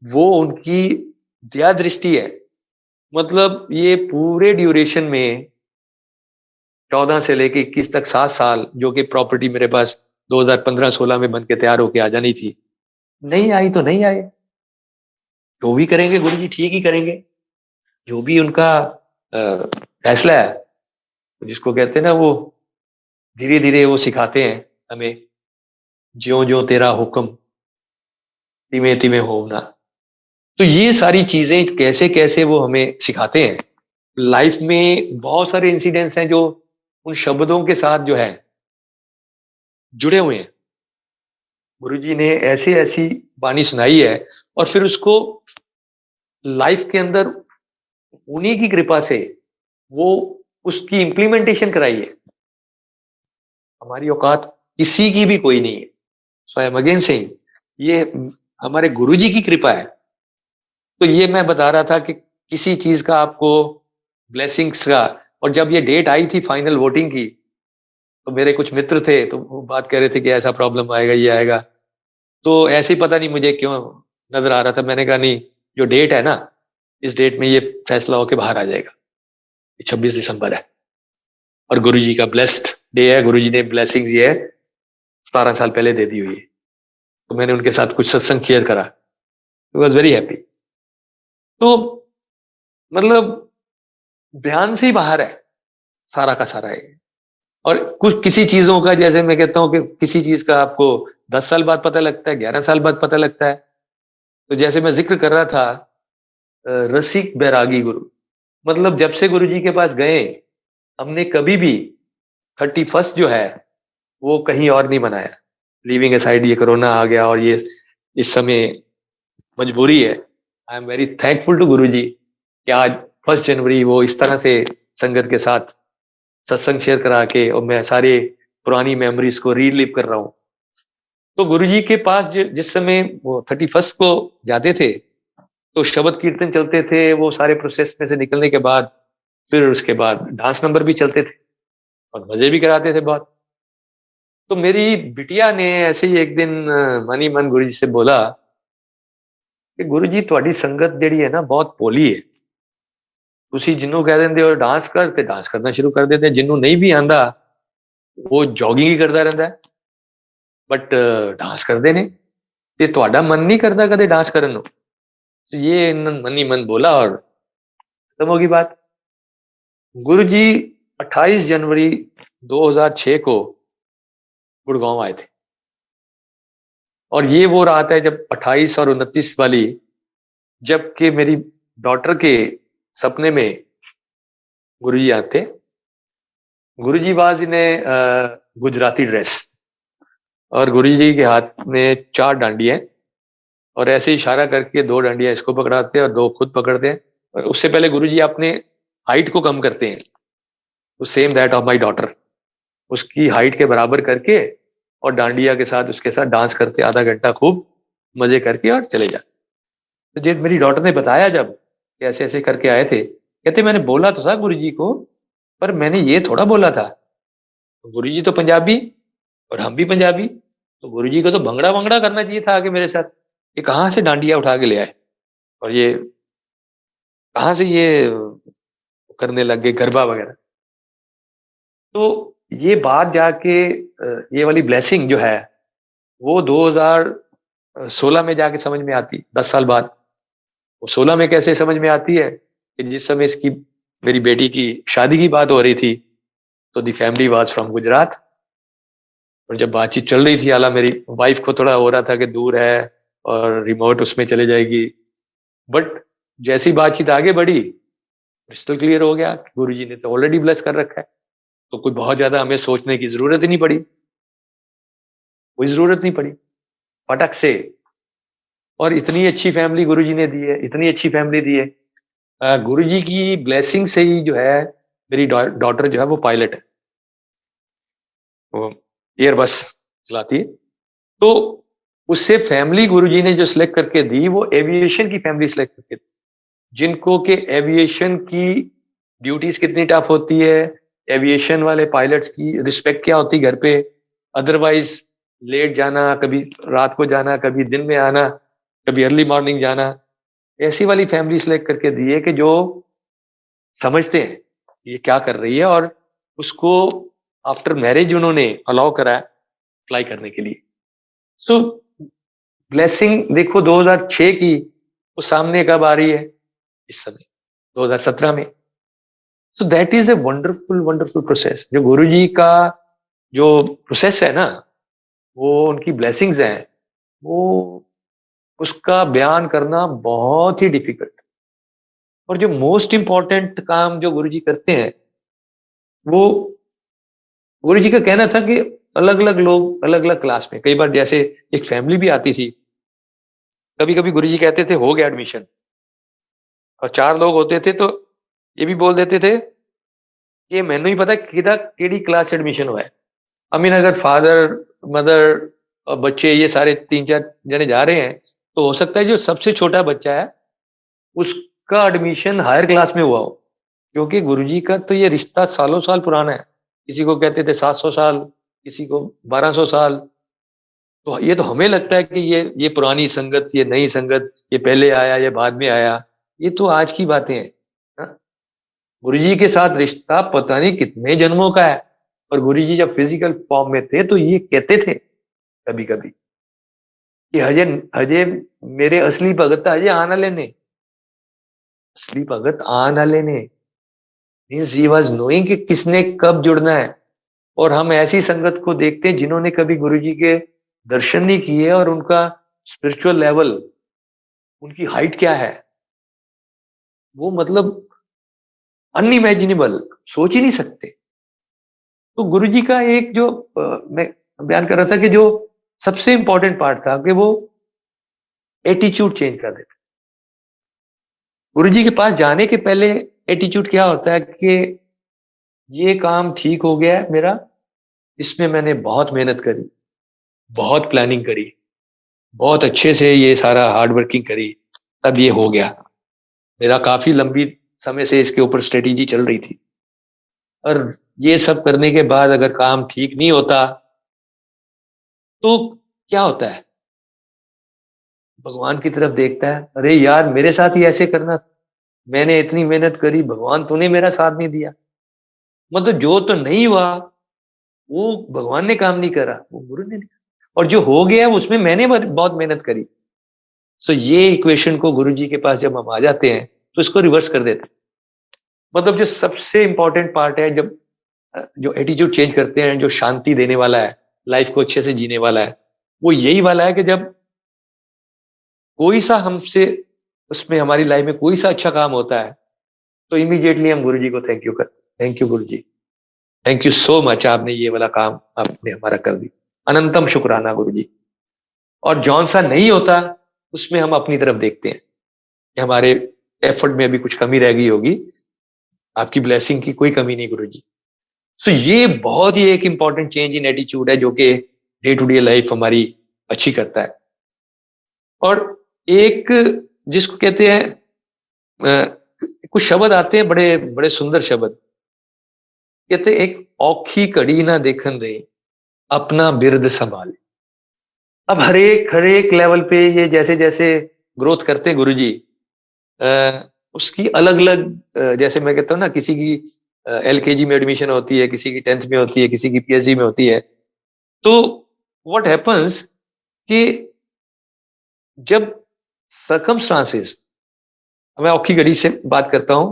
वो उनकी दया दृष्टि है। मतलब ये पूरे ड्यूरेशन में 14 से लेके 21 तक 7 साल, जो कि प्रॉपर्टी मेरे पास 2015-16 में बन के तैयार होके आ जानी थी, नहीं आई तो नहीं आए। जो भी करेंगे गुरुजी ठीक ही करेंगे, जो भी उनका फैसला है, जिसको कहते हैं ना, वो धीरे धीरे वो सिखाते हैं हमें, ज्यो ज्यो तेरा हुक्म तिमे तिमे होना। तो ये सारी चीजें कैसे कैसे वो हमें सिखाते हैं। लाइफ में बहुत सारे इंसिडेंट्स हैं जो उन शब्दों के साथ जो है जुड़े हुए हैं। गुरुजी ने ऐसी ऐसी वाणी सुनाई है और फिर उसको लाइफ के अंदर उन्हीं की कृपा से वो उसकी इम्प्लीमेंटेशन कराई है। हमारी औकात किसी की भी कोई नहीं है। सो आई एम अगेन सेइंग, ये हमारे गुरुजी की कृपा है। तो ये मैं बता रहा था कि किसी चीज का आपको ब्लेसिंग्स का, और जब ये डेट आई थी फाइनल वोटिंग की, तो मेरे कुछ मित्र थे तो वो बात कह रहे थे कि ऐसा प्रॉब्लम आएगा, ये आएगा। तो ऐसे ही पता नहीं मुझे क्यों नजर आ रहा था, मैंने कहा नहीं, जो डेट है ना, इस डेट में ये फैसला होके बाहर आ जाएगा। 26 दिसंबर है और गुरुजी का ब्लेस्ड डे है। गुरुजी ने ब्लेसिंग्स ये है 17 साल पहले दे दी हुई है। तो मैंने उनके साथ कुछ सत्संग शेयर करा, वॉज वेरी हैप्पी। तो मतलब ध्यान से ही बाहर है सारा का सारा है। और कुछ किसी चीजों का, जैसे मैं कहता हूं कि किसी चीज का आपको 10 साल बाद पता लगता है, 11 साल बाद पता लगता है। तो जैसे मैं जिक्र कर रहा था, रसिक बैरागी गुरु, मतलब जब से गुरु जी के पास गए, हमने कभी भी 31st जो है वो कहीं और नहीं मनाया। लीविंग असाइड ये कोरोना आ गया और ये इस समय मजबूरी है। I am very thankful to Guru ji कि आज 1 जनवरी वो इस तरह से संगत के साथ सत्संग शेयर करा के, और मैं सारे पुरानी मेमोरीज को रीलिव कर रहा हूँ। तो गुरुजी के पास जिस समय वो 31st को जाते थे, तो शब्द कीर्तन चलते थे, वो सारे प्रोसेस में से निकलने के बाद फिर उसके बाद डांस नंबर भी चलते थे और मजे भी कराते थे बहुत। तो मेरी बिटिया ने ऐसे ही एक दिन मन ही मन गुरुजी से बोला कि गुरुजी ਤੁਹਾਡੀ संगत ਜਿਹੜੀ है ना बहुत भोली है, ਤੁਸੀਂ ਜਿਹਨੂੰ ਕਹਿ ਦਿੰਦੇ ਹੋ ਡਾਂਸ ਕਰ ਤੇ ਡਾਂਸ ਕਰਨਾ ਸ਼ੁਰੂ ਕਰ ਦਿੰਦੇ, ਜਿਹਨੂੰ ਨਹੀਂ ਵੀ ਆਂਦਾ ਉਹ ਜੋਗਿੰਗ ਹੀ ਕਰਦਾ ਰਹਿੰਦਾ, ਬਟ ਡਾਂਸ ਕਰਦੇ ਨੇ, ਤੇ ਤੁਹਾਡਾ ਮਨ ਨਹੀਂ ਕਰਦਾ ਕਦੇ ਡਾਂਸ ਕਰਨ ਨੂੰ। तो ये मन ही मन बोला और खत्म होगी बात। गुरु जी 28 जनवरी 2006 को गुड़गांव आए थे, और ये वो रात है जब 28 और 29 वाली, जबकि मेरी डॉटर के सपने में गुरुजी आते। गुरुजी वाज इन गुजराती ड्रेस, और गुरुजी के हाथ में 4 डांडियां, और ऐसे इशारा करके 2 डांडियां इसको पकड़ाते हैं और 2 खुद पकड़ते हैं। और उससे पहले गुरुजी अपने हाइट को कम करते हैं, तो same that of my daughter, उसकी हाइट के बराबर करके और डांडिया के साथ उसके साथ डांस करते, आधा घंटा खूब मजे करके और चले जाते। तो जब मेरी डॉटर ने बताया जब कि ऐसे ऐसे करके आए थे, कहते मैंने बोला तो था गुरुजी को, पर मैंने ये थोड़ा बोला था, गुरुजी तो पंजाबी और हम भी पंजाबी, तो गुरुजी को तो भंगड़ा वंगड़ा करना चाहिए था आगे मेरे साथ। ये कहाँ से डांडिया उठा के ले आए, और ये कहाँ से ये करने लग गए गरबा वगैरह। तो ये बात जाके ये वाली ब्लेसिंग जो है वो 2016 में जाके समझ में आती, 10 साल बाद। वो 16 में कैसे समझ में आती है कि जिस समय इसकी मेरी बेटी की शादी की बात हो रही थी, तो दी फैमिली वाज फ्रॉम गुजरात, और जब बातचीत चल रही थी, हालां मेरी वाइफ को थोड़ा हो रहा था कि दूर है और रिमोट उसमें चले जाएगी, बट जैसी बातचीत आगे बढ़ी क्रिस्टल क्लियर हो गया, गुरुजी ने तो ऑलरेडी ब्लेस कर रखा है, तो कोई बहुत ज्यादा हमें सोचने की जरूरत ही नहीं पड़ी, कोई जरूरत नहीं पड़ी, फटक से। और इतनी अच्छी फैमिली गुरुजी ने दी है, इतनी अच्छी फैमिली दी है। गुरुजी की ब्लेसिंग से ही जो है मेरी डॉटर जो है वो पायलट है, वो एयरबस चलाती है। तो उससे फैमिली गुरुजी ने जो सिलेक्ट करके दी वो एविएशन की फैमिली सिलेक्ट करके दी, जिनको के एविएशन की ड्यूटीज कितनी टफ होती है, एविएशन वाले पायलट्स की रिस्पेक्ट क्या होती घर पे, अदरवाइज लेट जाना, कभी रात को जाना, कभी दिन में आना, कभी अर्ली मॉर्निंग जाना, ऐसी वाली फैमिली सिलेक्ट करके दी है कि जो समझते हैं ये क्या कर रही है, और उसको आफ्टर मैरिज उन्होंने अलाउ करा फ्लाई करने के लिए। सो ब्लेसिंग देखो 2006 की वो सामने कब आ रही है, इस समय 2017 में। So that is a wonderful wonderful process. जो गुरुजी का जो प्रोसेस है ना, वो उनकी ब्लेसिंग्स हैं, वो उसका बयान करना बहुत ही डिफिकल्ट। और जो मोस्ट इंपॉर्टेंट काम जो गुरुजी करते हैं, वो गुरुजी का कहना था कि अलग अलग लोग अलग अलग क्लास में, कई बार जैसे एक फैमिली भी आती थी, कभी कभी गुरुजी कहते थे हो गया एडमिशन, और 4 लोग होते थे तो ये भी बोल देते थे कि मैंने ही पता किदा केड़ी क्लास एडमिशन हुआ है। आई मीन अगर फादर मदर और बच्चे ये सारे 3-4 जने जा रहे हैं, तो हो सकता है जो सबसे छोटा बच्चा है उसका एडमिशन हायर क्लास में हुआ हो, क्योंकि गुरुजी का तो ये रिश्ता सालों साल पुराना है। किसी को कहते थे 700 साल, किसी को 1200 साल। तो ये तो हमें लगता है कि ये पुरानी संगत, ये नई संगत, ये पहले आया, ये बाद में आया, ये तो आज की बातें हैं। गुरुजी के साथ रिश्ता पता नहीं कितने जन्मों का है। और गुरुजी जब फिजिकल फॉर्म में थे तो ये कहते थे कभी कभी कि हजे हजे मेरे असली भगत हजे आना लेने, असली भगत आना लेने मीन्स ही वाज नोइंग कि किसने कब जुड़ना है। और हम ऐसी संगत को देखते हैं जिन्होंने कभी गुरुजी के दर्शन नहीं किए, और उनका स्पिरिचुअल लेवल, उनकी हाइट क्या है, वो मतलब अनइमेजिनेबल, सोच ही नहीं सकते। तो गुरुजी का एक जो मैं बयान कर रहा था कि जो सबसे इंपॉर्टेंट पार्ट था कि वो एटीट्यूड चेंज कर देते। गुरुजी के पास जाने के पहले एटीट्यूड क्या होता है कि ये काम ठीक हो गया है मेरा, इसमें मैंने बहुत मेहनत करी, बहुत प्लानिंग करी, बहुत अच्छे से ये सारा हार्ड वर्किंग करी, तब ये हो गया। मेरा काफी लंबी समय से इसके ऊपर स्ट्रेटेजी चल रही थी, और ये सब करने के बाद अगर काम ठीक नहीं होता तो क्या होता है? भगवान की तरफ देखता है, अरे यार मेरे साथ ही ऐसे करना, मैंने इतनी मेहनत करी, भगवान तूने मेरा साथ नहीं दिया। मतलब जो तो नहीं हुआ वो भगवान ने काम नहीं करा, वो गुरु ने, और जो हो गया उसमें मैंने बहुत मेहनत करी। तो ये इक्वेशन को गुरु जी के पास जब हम आ जाते हैं तो इसको रिवर्स कर देते हैं। मतलब जो सबसे इंपॉर्टेंट पार्ट है, जब जो एटीट्यूड चेंज करते हैं, जो शांति देने वाला है, लाइफ को अच्छे से जीने वाला है, वो यही वाला है कि जब कोई सा हमसे उसमें हमारी लाइफ में कोई सा अच्छा काम होता है तो इमीडिएटली हम गुरु जी को थैंक यू करते, thank you Guru ji, thank you so much, आपने ये वाला काम आपने हमारा कर दिया, अनंतम शुक्राना गुरु जी। और जौन सा नहीं होता उसमें हम अपनी तरफ देखते हैं कि हमारे एफर्ट में अभी कुछ कमी रह गई होगी, आपकी ब्लेसिंग की कोई कमी नहीं गुरु जी। सो ये बहुत ही एक इंपॉर्टेंट चेंज इन एटीट्यूड है जो कि डे टू डे लाइफ हमारी अच्छी करता है। और एक जिसको कहते हैं कुछ शब्द आते हैं, बड़े बड़े सुंदर शब्द, कहते एक औखी कड़ी ना देखन दे, अपना बिरद संभाले। अब हर एक लेवल पे ये जैसे जैसे ग्रोथ करते हैं गुरुजी, उसकी अलग अलग, जैसे मैं कहता हूँ ना, किसी की एलकेजी में एडमिशन होती है, किसी की 10th में होती है, किसी की पीएचडी में होती है। तो व्हाट हैपन्स कि जब सर्कमस्टांसेस, मैं औखी घड़ी से बात करता हूं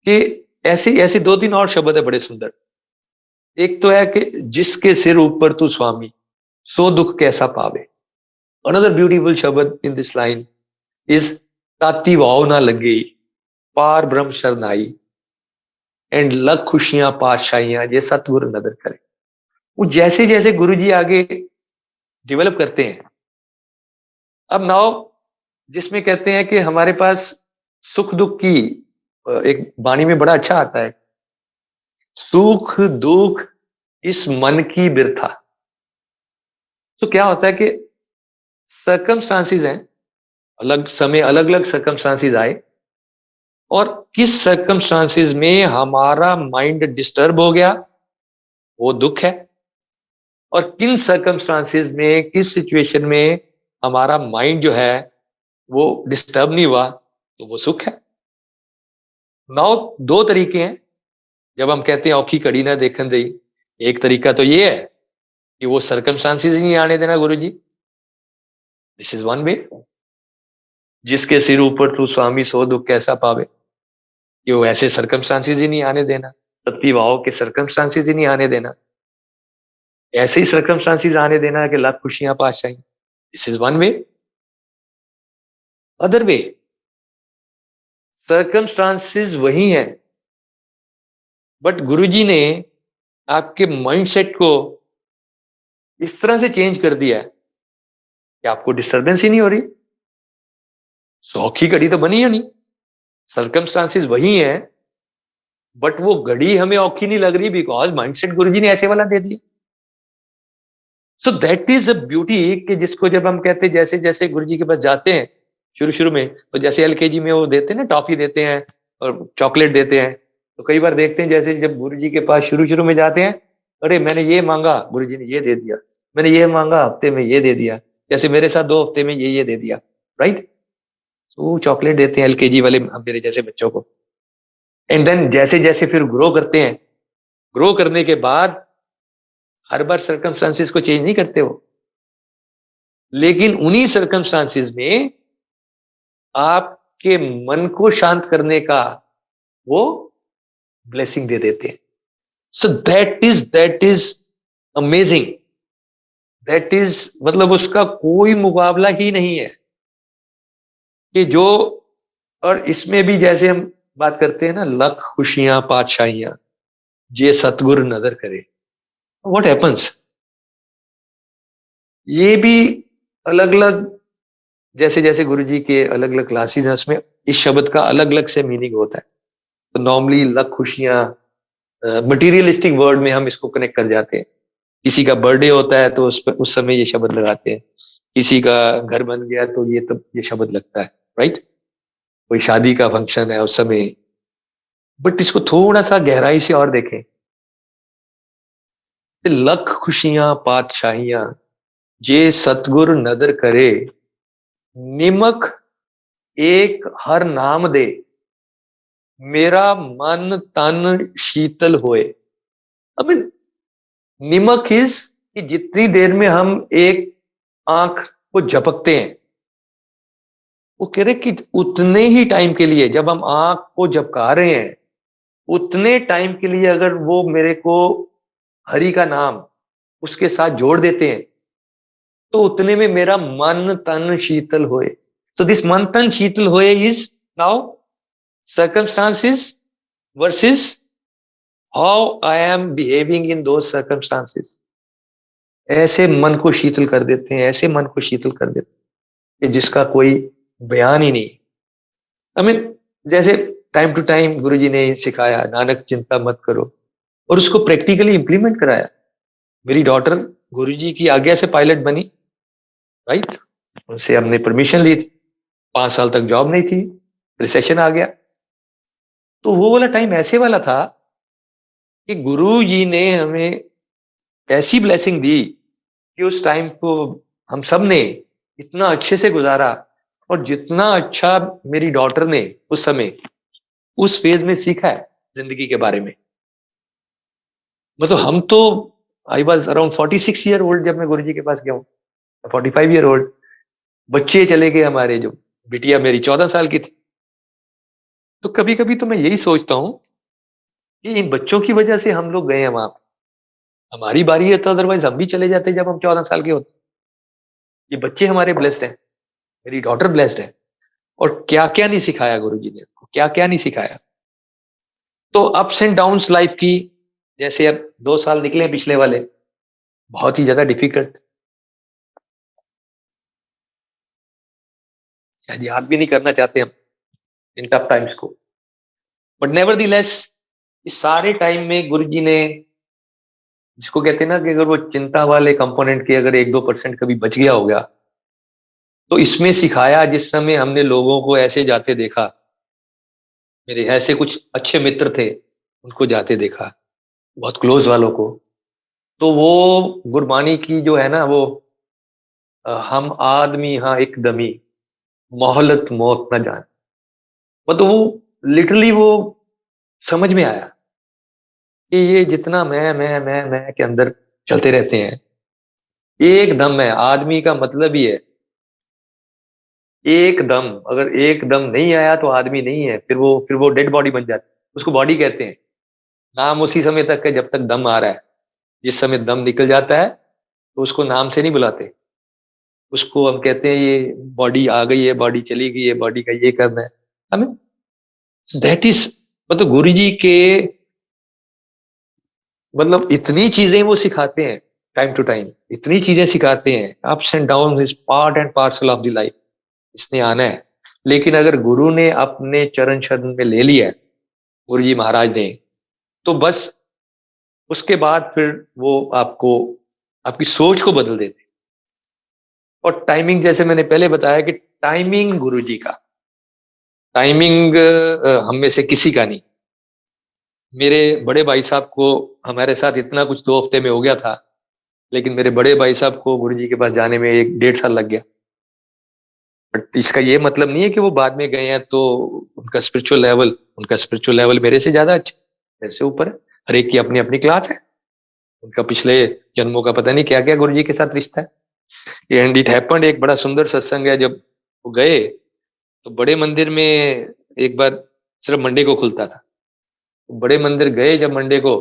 कि ऐसे ऐसे दो तीन और शब्द है बड़े सुंदर। एक तो है कि जिसके सिर ऊपर तू स्वामी, सो दुख कैसा पावे। अनदर ब्यूटीफुल शब्द इन दिस लाइन इज ताती वाव ना लगे, पार ब्रह्म शरनाई, एंड लख खुशियां पातशाहियां ये सतगुरु नदर करे। वो जैसे जैसे गुरु जी आगे डेवलप करते हैं, अब नाउ जिसमें कहते हैं कि हमारे पास सुख दुख की, एक वाणी में बड़ा अच्छा आता है, सुख दुख इस मन की बिरथा। तो क्या होता है कि सर्कमस्टांसिस हैं, अलग समय अलग अलग सर्कमस्टांसिस आए, और किस सर्कमस्टांसिस में हमारा माइंड डिस्टर्ब हो गया वो दुख है, और किन सर्कमस्टांसिस में किस सिचुएशन में हमारा माइंड जो है वो डिस्टर्ब नहीं हुआ तो वो सुख है। नाउ दो तरीके हैं जब हम कहते हैं औखी कड़ी ना देखन दई। एक तरीका तो ये है कि वो सर्कमस्टांसिस ही नहीं आने देना गुरु जी, दिस इज वन वे। जिसके सिर ऊपर तू स्वामी सो दुख कैसा पावे, कि वो ऐसे सर्कमस्टांसिस ही नहीं आने देना, तत्वी भाव के सर्कमस्टांसिस ही नहीं आने देना, ऐसे ही सर्कमस्टांसिस आने देना कि लाख खुशियां पातशाही, this is one way. Other way, circumstances वही है बट गुरुजी ने आपके माइंडसेट को इस तरह से चेंज कर दिया है कि आपको डिस्टरबेंस ही नहीं हो रही। सौखी घड़ी तो बनी है नहीं, सर्कमस्टांसिस वही है बट वो घड़ी हमें औखी नहीं लग रही बिकॉज माइंडसेट गुरुजी ने ऐसे वाला दे दिया। So that is a beauty कि जिसको जब हम कहते हैं जैसे जैसे गुरुजी के पास जाते हैं शुरू शुरू में, तो जैसे एलकेजी में वो देते हैं ना, टॉफी देते हैं और चॉकलेट देते हैं, तो कई बार देखते हैं जैसे जब गुरुजी के पास शुरू शुरू में जाते हैं, अरे मैंने ये मांगा गुरुजी ने ये दे दिया, मैंने ये मांगा हफ्ते में ये दे दिया, जैसे मेरे साथ 2 हफ्ते में ये दे दिया, राइट। तो चॉकलेट देते हैं एलकेजी वाले मेरे जैसे बच्चों को। एंड देन जैसे जैसे फिर ग्रो करते हैं, ग्रो करने के बाद हर बार सर्कमस्टांसिस को चेंज नहीं करते वो, लेकिन उन्हीं सर्कमस्टांसिस में आपके मन को शांत करने का वो ब्लेसिंग दे देते हैं। So that is amazing, that is मतलब उसका कोई मुकाबला ही नहीं है कि जो। और इसमें भी जैसे हम बात करते हैं ना, लख खुशियां पातशाहियां जे सतगुरु नजर करे, व्हाट हैपेंस, ये भी अलग अलग, जैसे जैसे गुरुजी के अलग अलग क्लासेस हैं उसमें इस शब्द का अलग अलग से मीनिंग होता है। तो नॉर्मली लख खुशियां मटीरियलिस्टिक वर्ड में हम इसको कनेक्ट कर जाते हैं। किसी का बर्थडे होता है तो उस समय ये शब्द लगाते हैं, किसी का घर बन गया तो ये तब ये शब्द लगता है, राइट। कोई शादी का फंक्शन है उस समय। बट इसको थोड़ा सा गहराई से और देखें, लख खुशियां पातशाहियां जे सतगुर नदर करे, निमक एक हर नाम दे, मेरा मन तन शीतल होए। अब निमक इज कि जितनी देर में हम एक आंख को झपकते हैं, वो कह रहे कि उतने ही टाइम के लिए जब हम आंख को झपका रहे हैं, उतने टाइम के लिए अगर वो मेरे को हरि का नाम उसके साथ जोड़ देते हैं, तो उतने में मेरा मन तन शीतल होए। सो दिस मन तन शीतल होए is now circumstances versus how I am behaving in those circumstances। ऐसे मन को शीतल कर देते हैं, ऐसे मन को शीतल कर देते हैं कि जिसका कोई बयान ही नहीं। I mean, जैसे टाइम टू टाइम गुरुजी ने सिखाया नानक चिंता मत करो, और उसको प्रैक्टिकली इंप्लीमेंट कराया। मेरी डॉटर गुरुजी की आज्ञा से पायलट बनी, राइट। उनसे हमने परमिशन ली थी, 5 साल तक जॉब नहीं थी, रिसेशन आ गया। तो वो वाला टाइम ऐसे वाला था कि गुरु जी ने हमें ऐसी ब्लेसिंग दी कि उस टाइम को हम सब ने इतना अच्छे से गुजारा, और जितना अच्छा मेरी डॉटर ने उस समय उस फेज में सीखा है जिंदगी के बारे में। मतलब हम तो, I was around 46 year old जब मैं गुरु जी के पास गया हूँ, 45 ईयर ओल्ड। बच्चे चले गए हमारे, जो बिटिया मेरी 14 साल की थी। तो कभी कभी तो मैं यही सोचता हूं कि इन बच्चों की वजह से हम लोग गए हैं वहां। हमारी बारी है तो अदरवाइज हम भी चले जाते जब हम 14 साल के होते। ये बच्चे हमारे ब्लेस्ड हैं, मेरी डॉटर ब्लेस्ड है। और क्या क्या नहीं सिखाया गुरुजी ने, क्या क्या नहीं सिखाया। तो अप्स एंड डाउन्स लाइफ की, जैसे अब 2 साल निकले पिछले वाले, बहुत ही ज्यादा डिफिकल्ट, शायद याद भी नहीं करना चाहते हम इन टफ टाइम्स को। बट नेवरदीलेस इस सारे टाइम में गुरुजी ने, जिसको कहते हैं ना कि अगर वो चिंता वाले कंपोनेंट के अगर 1-2% कभी बच गया होगा, तो इसमें सिखाया। जिस समय हमने लोगों को ऐसे जाते देखा, मेरे ऐसे कुछ अच्छे मित्र थे, उनको जाते देखा, बहुत क्लोज वालों को, तो वो गुरबानी की जो है ना वो, हम आदमी हाँ एक दमी, मोहलत मौत न जान, मतलब वो लिटरली वो समझ में आया कि ये जितना मैं के अंदर चलते रहते हैं, एक दम है। आदमी का मतलब ही है एक दम। अगर एक दम नहीं आया तो आदमी नहीं है, फिर वो डेड बॉडी बन जाती है। उसको बॉडी कहते हैं। नाम उसी समय तक है जब तक दम आ रहा है। जिस समय दम निकल जाता है तो उसको नाम से नहीं बुलाते, उसको हम कहते हैं ये बॉडी आ गई है, बॉडी चली गई है, बॉडी का ये करना है हमें। दैट इज, मतलब गुरु जी के, मतलब इतनी चीजें वो सिखाते हैं टाइम टू टाइम, इतनी चीजें सिखाते हैं। Ups and down is part and parcel of the life, इसने आना है। लेकिन अगर गुरु ने अपने चरण शरण में ले लिया, गुरु जी महाराज ने, तो बस उसके बाद फिर वो आपको, आपकी सोच को बदल देते। और टाइमिंग, जैसे मैंने पहले बताया कि टाइमिंग गुरु जी का, टाइमिंग हम में से किसी का नहीं। मेरे बड़े भाई साहब को हमारे साथ इतना कुछ 2 हफ्ते में हो गया था, लेकिन मेरे बड़े भाई साहब को गुरु जी के पास जाने में 1-1.5 साल लग गया। बट इसका ये मतलब नहीं है कि वो बाद में गए हैं तो उनका स्पिरिचुअल लेवल मेरे से ज्यादा अच्छा, मेरे से ऊपर है। हर एक की अपनी अपनी क्लास है, उनका पिछले जन्मों का पता नहीं क्या क्या गुरु जी के साथ रिश्ता है। एंड इट हैपेंड, एक बड़ा सुंदर सत्संग है। जब वो गए तो बड़े मंदिर में, एक बार सिर्फ मंडे को खुलता था, तो बड़े मंदिर गए जब मंडे को,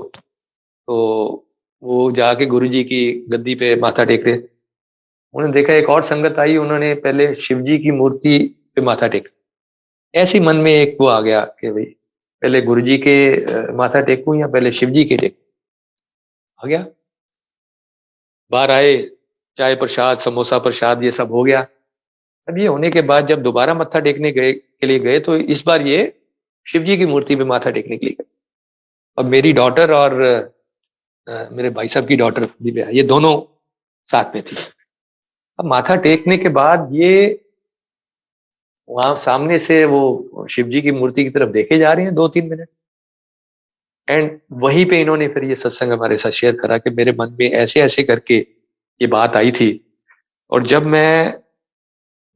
तो वो जाके गुरु जी की गद्दी पे माथा टेक रहे। उन्होंने देखा एक और संगत आई, उन्होंने पहले शिव जी की मूर्ति पे माथा टेका। ऐसे मन में एक वो आ गया कि भाई पहले गुरु जी के माथा टेकूं या पहले शिव जी के टेकूं। आ गया, बाहर आए, चाय प्रसाद समोसा प्रसाद ये सब हो गया। अब ये होने के बाद जब दोबारा मत्था टेकने के लिए गए, तो इस बार ये शिव जी की मूर्ति पे माथा टेकने के लिए गए। और मेरी डॉटर और मेरे भाई साहब की डॉटर दिव्या, ये दोनों साथ में थी। अब माथा टेकने के बाद ये वहां सामने से वो शिव जी की मूर्ति की तरफ देखे जा रहे हैं 2-3 मिनट। एंड वहीं पे इन्होंने फिर ये सत्संग हमारे साथ शेयर करा कि मेरे मन में ऐसे ऐसे करके ये बात आई थी। और जब मैं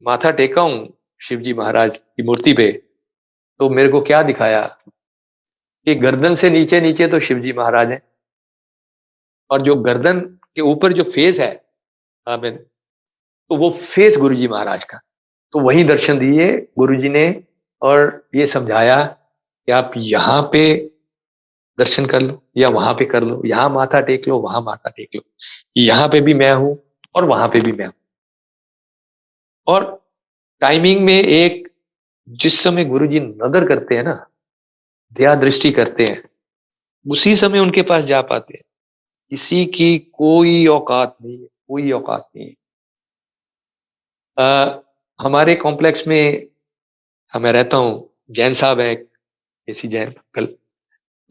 माथा टेका हूं शिव जी महाराज की मूर्ति पे, तो मेरे को क्या दिखाया कि गर्दन से नीचे नीचे तो शिव जी महाराज हैं, और जो गर्दन के ऊपर जो फेस है, आमीन, तो वो फेस गुरु जी महाराज का। तो वही दर्शन दिए गुरु जी ने, और ये समझाया कि आप यहाँ पे दर्शन कर लो या वहां पे कर लो, यहाँ माथा टेक लो, वहां माथा टेक लो, यहाँ पे भी मैं हूं और वहां पे भी मैं हूं। और टाइमिंग में एक, जिस समय गुरु जी नजर करते हैं ना, दया दृष्टि करते हैं, उसी समय उनके पास जा पाते हैं। किसी की कोई औकात नहीं है, कोई औकात नहीं है। हमारे कॉम्प्लेक्स में मैं रहता हूँ, जैन साहब है, केसी जैन अंकल,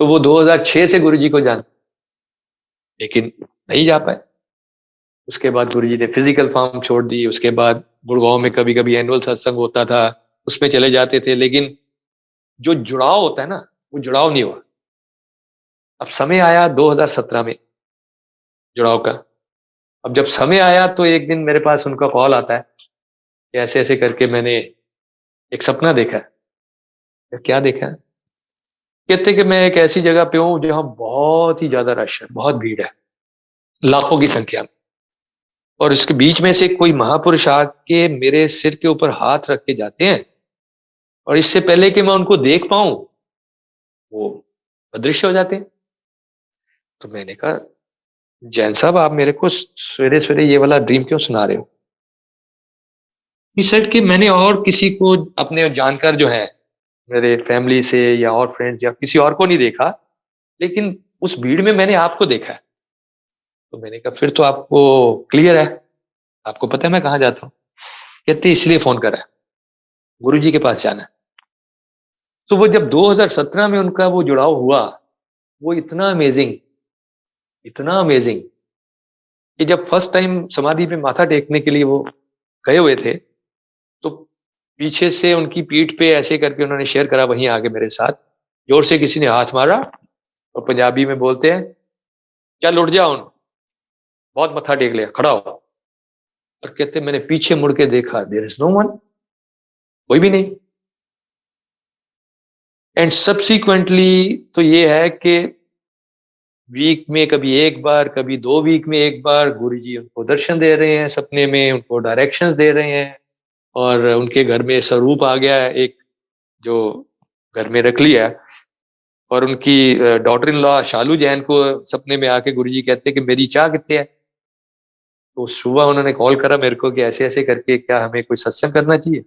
तो वो 2006 से गुरु जी को जानते, लेकिन नहीं जा पाए। उसके बाद गुरु जी ने फिजिकल फॉर्म छोड़ दी। उसके बाद गुड़गांव में कभी कभी एनुअल सत्संग होता था, उसमें चले जाते थे, लेकिन जो जुड़ाव होता है ना, वो जुड़ाव नहीं हुआ। अब समय आया 2017 में जुड़ाव का। अब जब समय आया तो एक दिन मेरे पास उनका कॉल आता है कि ऐसे ऐसे करके मैंने एक सपना देखा है। क्या देखा है? कहते कि मैं एक ऐसी जगह पे हूं जहां बहुत ही ज्यादा रश है, बहुत भीड़ है, लाखों की संख्या में, और इसके बीच में से कोई महापुरुष आके मेरे सिर के ऊपर हाथ रख के जाते हैं, और इससे पहले कि मैं उनको देख पाऊं वो अदृश्य हो जाते हैं। तो मैंने कहा, जैन साहब आप मेरे को सवेरे सवेरे ये वाला ड्रीम क्यों सुना रहे हो? इस सेट कि मैंने और किसी को, अपने जानकार जो है मेरे फैमिली से या और फ्रेंड्स या किसी और को नहीं देखा, लेकिन उस भीड़ में मैंने आपको देखा है। तो मैंने कहा फिर तो आपको क्लियर है, आपको पता है मैं कहाँ जाता हूँ। कहते इसलिए फोन करा है, गुरु जी के पास जाना है। तो वो जब 2017 में उनका वो जुड़ाव हुआ, वो इतना अमेजिंग, इतना अमेजिंग, कि जब फर्स्ट टाइम समाधि पे माथा टेकने के लिए वो गए हुए थे, तो पीछे से उनकी पीठ पे ऐसे करके उन्होंने शेयर करा, वहीं आगे मेरे साथ जोर से किसी ने हाथ मारा, और पंजाबी में बोलते हैं, चल उठ जाओ, बहुत मत्था टेक लिया, खड़ा हो। और कहते मैंने पीछे मुड़ के देखा, देयर इज नो वन, कोई भी नहीं। एंड सब्सिक्वेंटली तो ये है कि वीक में कभी एक बार, कभी 2 वीक में एक बार गुरुजी उनको दर्शन दे रहे हैं, सपने में उनको डायरेक्शंस दे रहे हैं, और उनके घर में स्वरूप आ गया है एक, जो घर में रख लिया। और उनकी डॉटर इन लॉ शालू जैन को सपने में आके गुरुजी कहते हैं कि मेरी चाह कितने है। तो सुबह उन्होंने कॉल करा मेरे को कि ऐसे ऐसे करके क्या हमें कोई सत्संग करना चाहिए।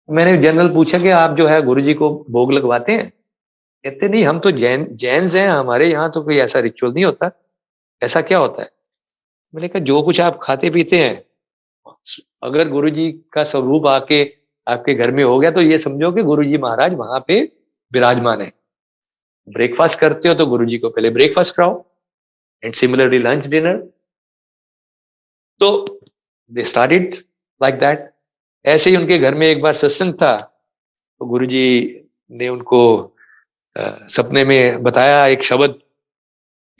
मैंने जनरल पूछा कि आप जो है गुरुजी को भोग लगवाते हैं? कहते नहीं, हम तो जैन्स हैं, हमारे यहाँ तो कोई ऐसा रिचुअल नहीं होता। ऐसा क्या होता है? मैंने कहा जो कुछ आप खाते पीते हैं, अगर गुरुजी का स्वरूप आके आपके घर में हो गया तो ये समझो कि गुरुजी महाराज वहां पे विराजमान है। ब्रेकफास्ट करते हो तो गुरुजी को पहले ब्रेकफास्ट कराओ, एंड सिमिलरली लंच डिनर। तो दे स्टार्टेड लाइक दैट। ऐसे ही उनके घर में एक बार सत्संग था, तो गुरुजी ने उनको सपने में बताया एक शब्द,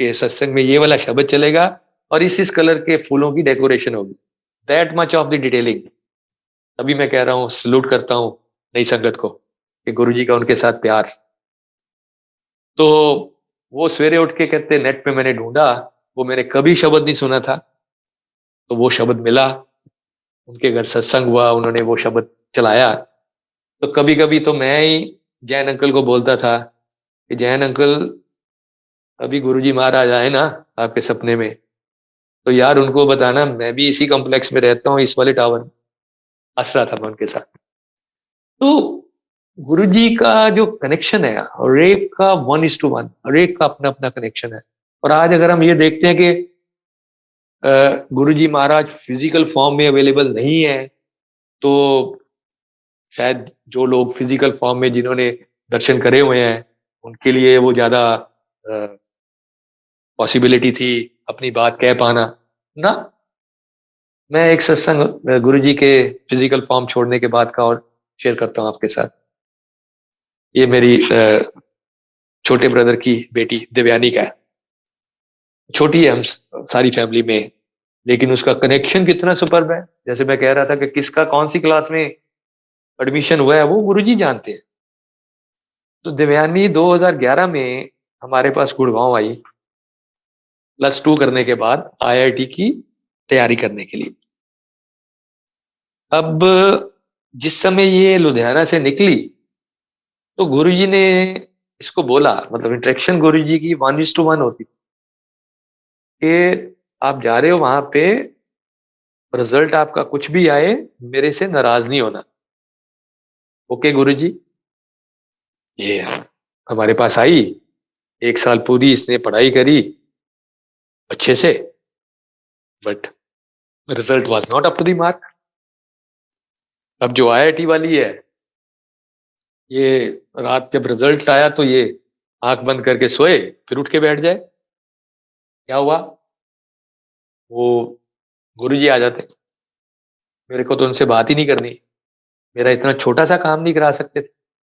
के सत्संग में ये वाला शब्द चलेगा और इस कलर के फूलों की डेकोरेशन होगी। That much of the detailing. अभी मैं कह रहा हूँ, सलूट करता हूँ नई संगत को कि गुरुजी का उनके साथ प्यार। तो वो सवेरे उठ के कहते नेट पे मैंने ढूंढा, वो मैंने कभी शब्द नहीं सुना था, तो वो शब्द मिला। उनके घर सत्संग हुआ, उन्होंने वो शब्द चलाया। तो कभी कभी तो मैं ही जैन अंकल को बोलता था कि जैन अंकल, अभी गुरुजी महाराज आए ना आपके सपने में, तो यार उनको बताना मैं भी इसी कॉम्प्लेक्स में रहता हूँ, इस वाले टावर में। हंस रहा था मैं उनके साथ। तो गुरुजी का जो कनेक्शन है, हर एक का 1:1, हर एक का अपना अपना कनेक्शन है। और आज अगर हम ये देखते हैं कि गुरुजी महाराज फिजिकल फॉर्म में अवेलेबल नहीं है, तो शायद जो लोग फिजिकल फॉर्म में जिन्होंने दर्शन करे हुए हैं, उनके लिए वो ज्यादा पॉसिबिलिटी थी अपनी बात कह पाना ना। मैं एक सत्संग गुरुजी के फिजिकल फॉर्म छोड़ने के बाद का और शेयर करता हूं आपके साथ। ये मेरी छोटे ब्रदर की बेटी दिव्यानी का है। छोटी है हम सारी फैमिली में, लेकिन उसका कनेक्शन कितना सुपर्ब है। जैसे मैं कह रहा था कि किसका कौन सी क्लास में एडमिशन हुआ है वो गुरुजी जानते हैं। तो दिव्यानी 2011 में हमारे पास गुड़गांव आई +2 करने के बाद आईआईटी की तैयारी करने के लिए। अब जिस समय ये लुधियाना से निकली तो गुरुजी ने इसको बोला, मतलब इंटरेक्शन गुरुजी की 1:1 होती कि आप जा रहे हो वहां पे, रिजल्ट आपका कुछ भी आए मेरे से नाराज नहीं होना। ओके गुरुजी। ये हमारे पास आई, 1 साल पूरी इसने पढ़ाई करी अच्छे से, but result was not up to the mark. अब जो आईआईटी वाली है, ये रात जब रिजल्ट आया तो ये आंख बंद करके सोए, फिर उठ के बैठ जाए। क्या हुआ, वो गुरुजी आ जाते, मेरे को तो उनसे बात ही नहीं करनी, मेरा इतना छोटा सा काम नहीं करा सकते थे,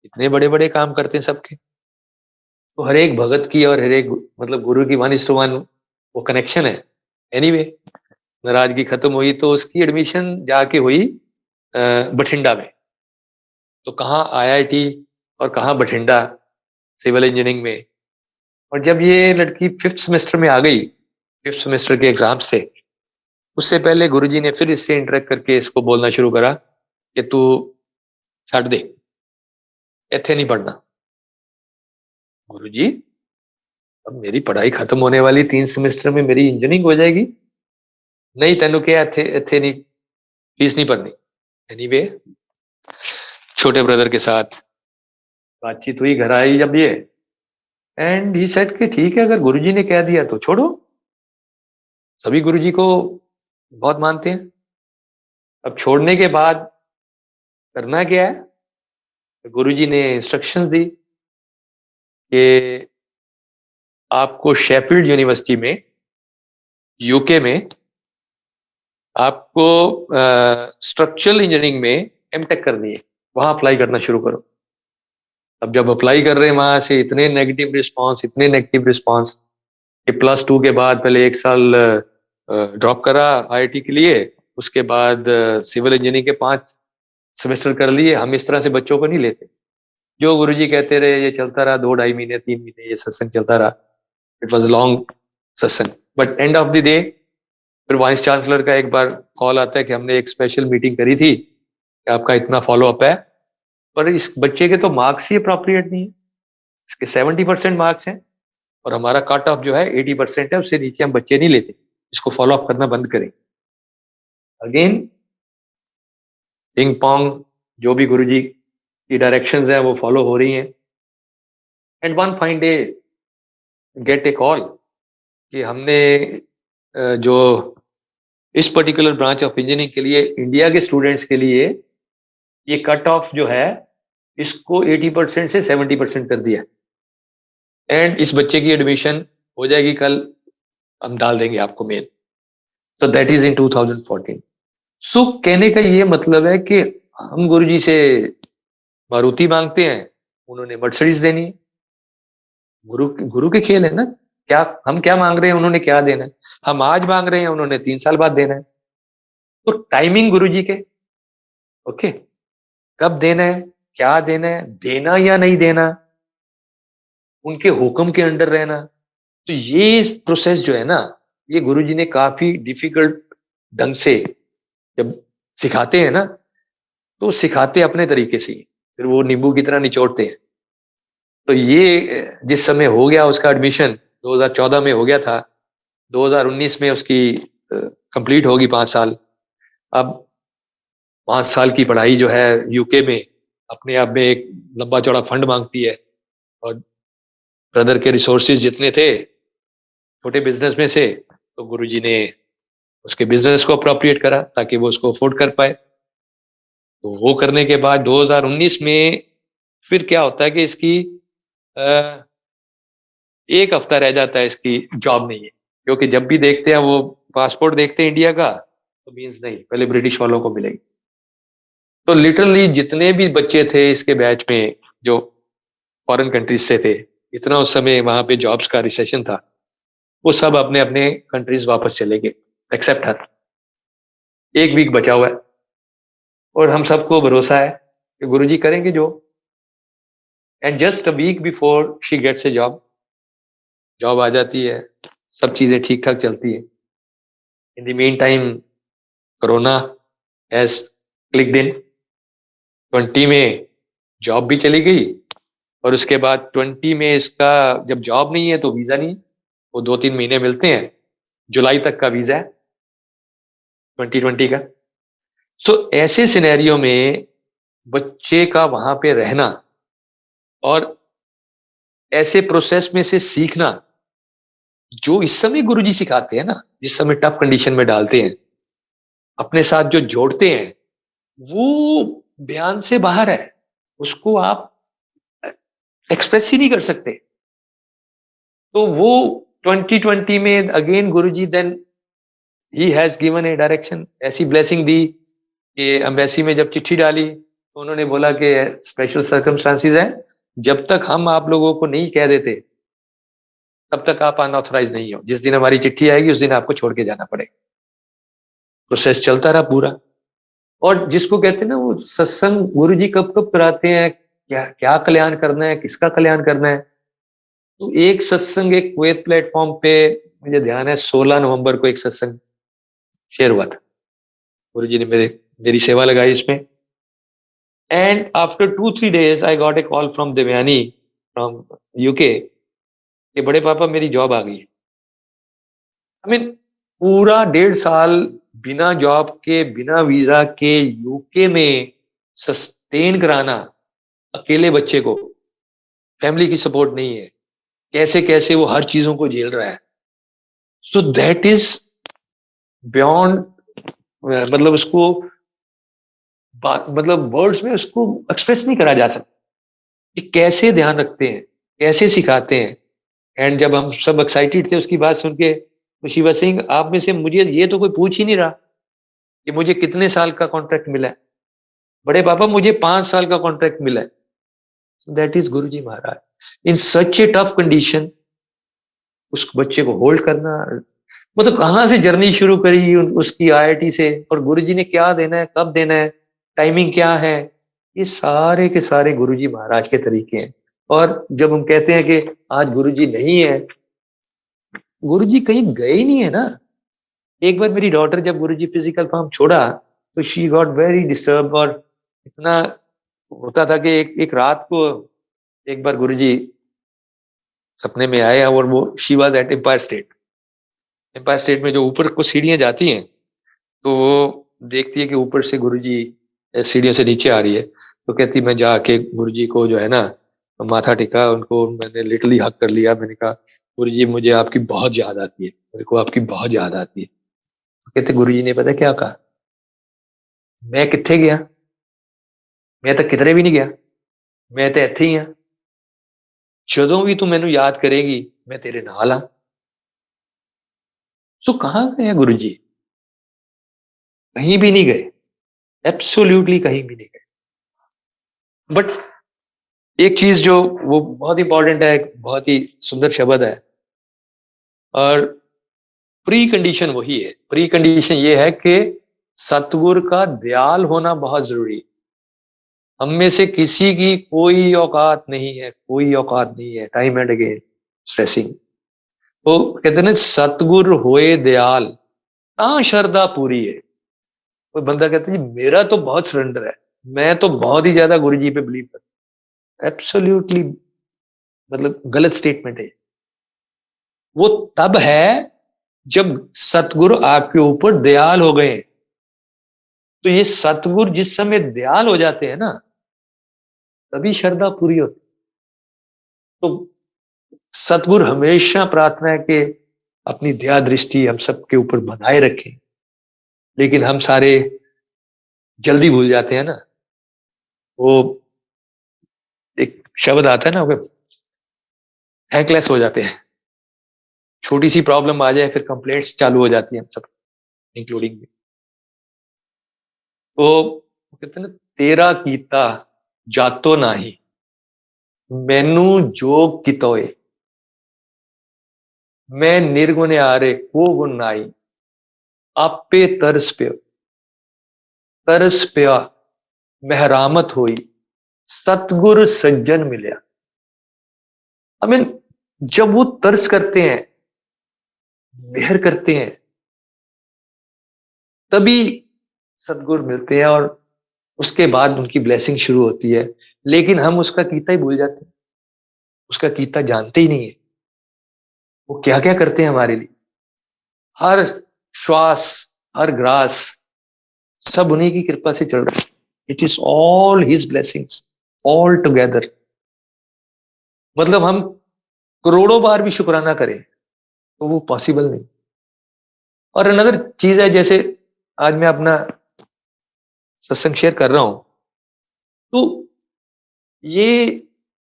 इतने बड़े बड़े काम करते हैं सबके। तो हर एक भगत की और हर एक मतलब गुरु की 1:1 वो कनेक्शन है। एनीवे, नाराजगी खत्म हुई तो उसकी एडमिशन जाके हुई बठिंडा में। तो कहाँ आईआईटी और कहाँ बठिंडा सिविल इंजीनियरिंग में। और जब ये लड़की 5th सेमेस्टर में आ गई, 5th सेमेस्टर के एग्जाम से, उससे पहले गुरुजी ने फिर इससे इंटरेक्ट करके इसको बोलना शुरू करा कि तू छाड़ दे, इथे नहीं पढ़ना। गुरुजी, अब मेरी पढ़ाई खत्म होने वाली, 3 सेमेस्टर में मेरी इंजीनियरिंग हो जाएगी। नहीं तेनू क्या इथे इथे नहीं, फीस नहीं भरनी। एनीवे, छोटे ब्रदर के साथ बातचीत हुई, घर आई जब ये, एंड ही सेड कि ठीक है, अगर गुरुजी ने कह दिया तो छोड़ो। सभी गुरुजी को बहुत मानते हैं। अब छोड़ने के बाद करना क्या है, गुरुजी ने इंस्ट्रक्शंस दी कि आपको शेफील्ड यूनिवर्सिटी में, यूके में, आपको स्ट्रक्चरल इंजीनियरिंग में एमटेक करनी है, वहां अप्लाई करना शुरू करो। अब जब अप्लाई कर रहे हैं वहां से इतने नेगेटिव रिस्पांस कि +2 के बाद पहले 1 साल ड्रॉप करा आईआईटी के लिए, उसके बाद सिविल इंजीनियरिंग के 5 सेमेस्टर कर लिए। हम इस तरह से बच्चों को नहीं लेते। जो गुरुजी कहते रहे ये चलता रहा, 2 ढाई महीने 3 महीने ये सत्संग चलता रहा। इट वॉज लॉन्ग सत्संग, but end of the day फिर वाइस चांसलर का एक बार कॉल आता है कि हमने एक स्पेशल मीटिंग करी थी कि आपका इतना फॉलो अप है, पर इस बच्चे के तो मार्क्स ही अप्रोप्रिएट नहीं है। इसके 70% मार्क्स हैं और हमारा कट ऑफ जो है 80% है, उससे नीचे हम बच्चे नहीं लेते, इसको फॉलो अप करना बंद करें। अगेन पिंग पोंग, जो भी गुरुजी की डायरेक्शंस हैं वो फॉलो हो रही हैं। And one fine day get A call कि हमने जो इस पर्टिकुलर ब्रांच ऑफ इंजीनियरिंग के लिए इंडिया के स्टूडेंट्स के लिए ये कट ऑफ जो है इसको 80% से 70% कर दिया, एंड इस बच्चे की एडमिशन हो जाएगी कल, हम डाल देंगे आपको मेल। तो दैट इज इन 2014। सो कहने का ये मतलब है कि हम गुरुजी से मारुति मांगते हैं, उन्होंने मर्सिडीज देनी है। गुरु गुरु के खेल है ना, क्या हम क्या मांग रहे हैं, उन्होंने क्या देना है। हम आज मांग रहे हैं, उन्होंने 3 साल बाद देना है। तो टाइमिंग गुरुजी के, ओके, कब देना है, क्या देना है, देना या नहीं देना, उनके हुक्म के अंडर रहना। तो ये प्रोसेस जो है ना, ये गुरुजी ने काफी डिफिकल्ट ढंग से जब सिखाते हैं ना, तो सिखाते अपने तरीके से, फिर वो नींबू की तरह निचोड़ते हैं। तो ये जिस समय हो गया उसका एडमिशन 2014 में हो गया था, 2019 में उसकी कंप्लीट होगी 5 साल। अब 5 साल की पढ़ाई जो है यूके में अपने आप में एक लंबा चौड़ा फंड मांगती है, और ब्रदर के रिसोर्सेज जितने थे छोटे बिजनेस में से, तो गुरुजी ने उसके बिजनेस को अप्रोप्रिएट करा ताकि वो उसको अफोर्ड कर पाए। तो वो करने के बाद 2019 में फिर क्या होता है कि इसकी एक हफ्ता रह जाता है इसकी जॉब नहीं है, क्योंकि जब भी देखते हैं वो पासपोर्ट देखते हैं इंडिया का, तो मीन्स नहीं, पहले ब्रिटिश वालों को मिलेगी। तो लिटरली जितने भी बच्चे थे इसके बैच में जो फॉरेन कंट्रीज से थे, इतना उस समय वहां पे जॉब्स का रिसेशन था, वो सब अपने अपने कंट्रीज वापस चले गए, एक्सेप्ट हर। एक वीक बचा हुआ है और हम सबको भरोसा है कि गुरुजी करेंगे जो। And just a week before she gets a job, job आ जाती है, सब चीजें ठीक ठाक चलती है। In the meantime corona has clicked in. 20 में जॉब भी चली गई, और उसके बाद 20 में इसका जब जॉब नहीं है तो वीजा नहीं, वो 2-3 महीने मिलते हैं, जुलाई तक का वीजा है 2020 का। सो ऐसे सिनेरियो में बच्चे का वहां पे रहना और ऐसे प्रोसेस में से सीखना, जो इस समय गुरुजी सिखाते हैं ना, जिस समय टफ कंडीशन में डालते हैं, अपने साथ जो जोड़ते हैं, वो बयान से बाहर है, उसको आप एक्सप्रेस ही नहीं कर सकते। तो वो 2020 में अगेन गुरुजी देन ही हैज गिवन ए डायरेक्शन, ऐसी ब्लेसिंग दी कि एम्बेसी में जब चिट्ठी डाली तो उन्होंने बोला कि स्पेशल सर्कमस्टांसिस है, जब तक हम आप लोगों को नहीं कह देते तब तक आप अनऑथराइज नहीं हो, जिस दिन हमारी चिट्ठी आएगी उस दिन आपको छोड़ के जाना पड़ेगा। प्रोसेस चलता रहा पूरा। और जिसको कहते हैं ना वो सत्संग गुरुजी कब कब कराते हैं, क्या क्या कल्याण करना है, किसका कल्याण करना है। तो एक सत्संग एक कुवैत प्लेटफॉर्म पे, मुझे ध्यान है 16 नवंबर को एक सत्संग शेयर हुआ था, गुरुजी ने मेरी सेवा लगाई इसमें। And after 2-3 days I got a call from Devyani from UK कि बड़े पापा मेरी जॉब आ गई है। आई मीन पूरा 1.5 साल बिना जॉब के, बिना वीजा के यूके में सस्टेन कराना अकेले बच्चे को, फैमिली की सपोर्ट नहीं है, कैसे कैसे वो हर चीजों को झेल रहा है। सो दैट इज बियॉन्ड, मतलब उसको मतलब वर्ड्स में उसको एक्सप्रेस नहीं करा जा सकता कि कैसे ध्यान रखते हैं, कैसे सिखाते हैं। एंड जब हम सब एक्साइटेड थे उसकी बात सुन के, तो शिवा सिंह आप में से मुझे ये तो कोई पूछ ही नहीं रहा कि मुझे कितने साल का कॉन्ट्रैक्ट मिला है। बड़े पापा मुझे 5 साल का कॉन्ट्रैक्ट मिला है। That is Guruji Maharaj in such A tough condition, उस बच्चे को होल्ड करना। मतलब कहाँ से जर्नी शुरू करी उसकी आईआईटी से, और गुरुजी ने क्या देना है, कब देना है, टाइमिंग क्या है, ये सारे के सारे गुरुजी महाराज के तरीके हैं। और जब हम कहते हैं कि आज गुरुजी नहीं है, गुरुजी कहीं गए ही नहीं है ना। एक बार मेरी डॉटर जब गुरुजी फिजिकल फॉर्म छोड़ा तो शी गॉट वेरी डिस्टर्ब, और इतना होता था कि एक रात को एक बार गुरुजी सपने में आए और वो she was at Empire State. Empire State में जो ऊपर को सीढ़ियां जाती हैं, तो वो देखती है कि ऊपर से गुरुजी सीढ़ियों से नीचे आ रही है, तो कहती मैं जाके गुरुजी को जो है ना माथा टेका, उनको मैंने लिटरली हक कर लिया। मैंने कहा गुरुजी मुझे आपकी बहुत याद आती है, मेरे को आपकी बहुत याद आती है। तो कहते गुरुजी ने पता क्या कहा, मैं किथे गया, मैं तो किधरे भी नहीं गया, मैं तो इत्थे ही हाँ, जदों भी तू मैनू याद करेगी मैं तेरे नाल हाँ। सो कहाँ गए गुरुजी, कहीं भी नहीं गए, एब्सोल्युटली कहीं भी नहीं गए। बट एक चीज जो वो बहुत इंपॉर्टेंट है, बहुत ही सुंदर शब्द है, और प्री कंडीशन वही है। प्री कंडीशन ये है कि सतगुरु का दयाल होना बहुत जरूरी है। हम में से किसी की कोई औकात नहीं है, कोई औकात नहीं है, टाइम एंड अगेन स्ट्रेसिंग। तो कहते हैं ना सतगुरु होए दयाल ता शरदा पूरी है। कोई बंदा कहता है जी मेरा तो बहुत सरेंडर है, मैं तो बहुत ही ज्यादा गुरु जी पे बिलीव करता, एब्सोल्युटली मतलब गलत स्टेटमेंट है। वो तब है जब सतगुरु आपके ऊपर दयाल हो गए। तो ये सतगुरु जिस समय दयाल हो जाते हैं ना, तभी श्रद्धा पूरी होती। तो सतगुरु हमेशा प्रार्थना है कि अपनी दया दृष्टि हम सबके ऊपर बनाए रखें, लेकिन हम सारे जल्दी भूल जाते हैं ना। वो एक शब्द आता है ना, थैंकलेस हो जाते हैं। छोटी सी प्रॉब्लम आ जाए फिर कंप्लेंट्स चालू हो जाती हैं, हम सब इंक्लूडिंग मी। तो कहते हैं ना, तेरा कीता जातो नाही, मैनू जोग कितोए, मैं निर्गुण आरे को गुण नाई, आपे तरस प्या मेहरामत हुई, सतगुर सज्जन मिलया। आई मीन, जब वो तरस करते हैं, मेहर करते हैं, तभी सतगुर मिलते हैं और उसके बाद उनकी ब्लेसिंग शुरू होती है। लेकिन हम उसका कीता ही भूल जाते हैं, उसका कीता जानते ही नहीं है वो क्या क्या करते हैं हमारे लिए। हर श्वास, हर ग्रास, सब उन्हीं की कृपा से चल रहा है। It is all his blessings, all together. मतलब हम करोड़ों बार भी शुक्राना करें तो वो पॉसिबल नहीं। और अनदर चीज है, जैसे आज मैं अपना सत्संग शेयर कर रहा हूं, तो ये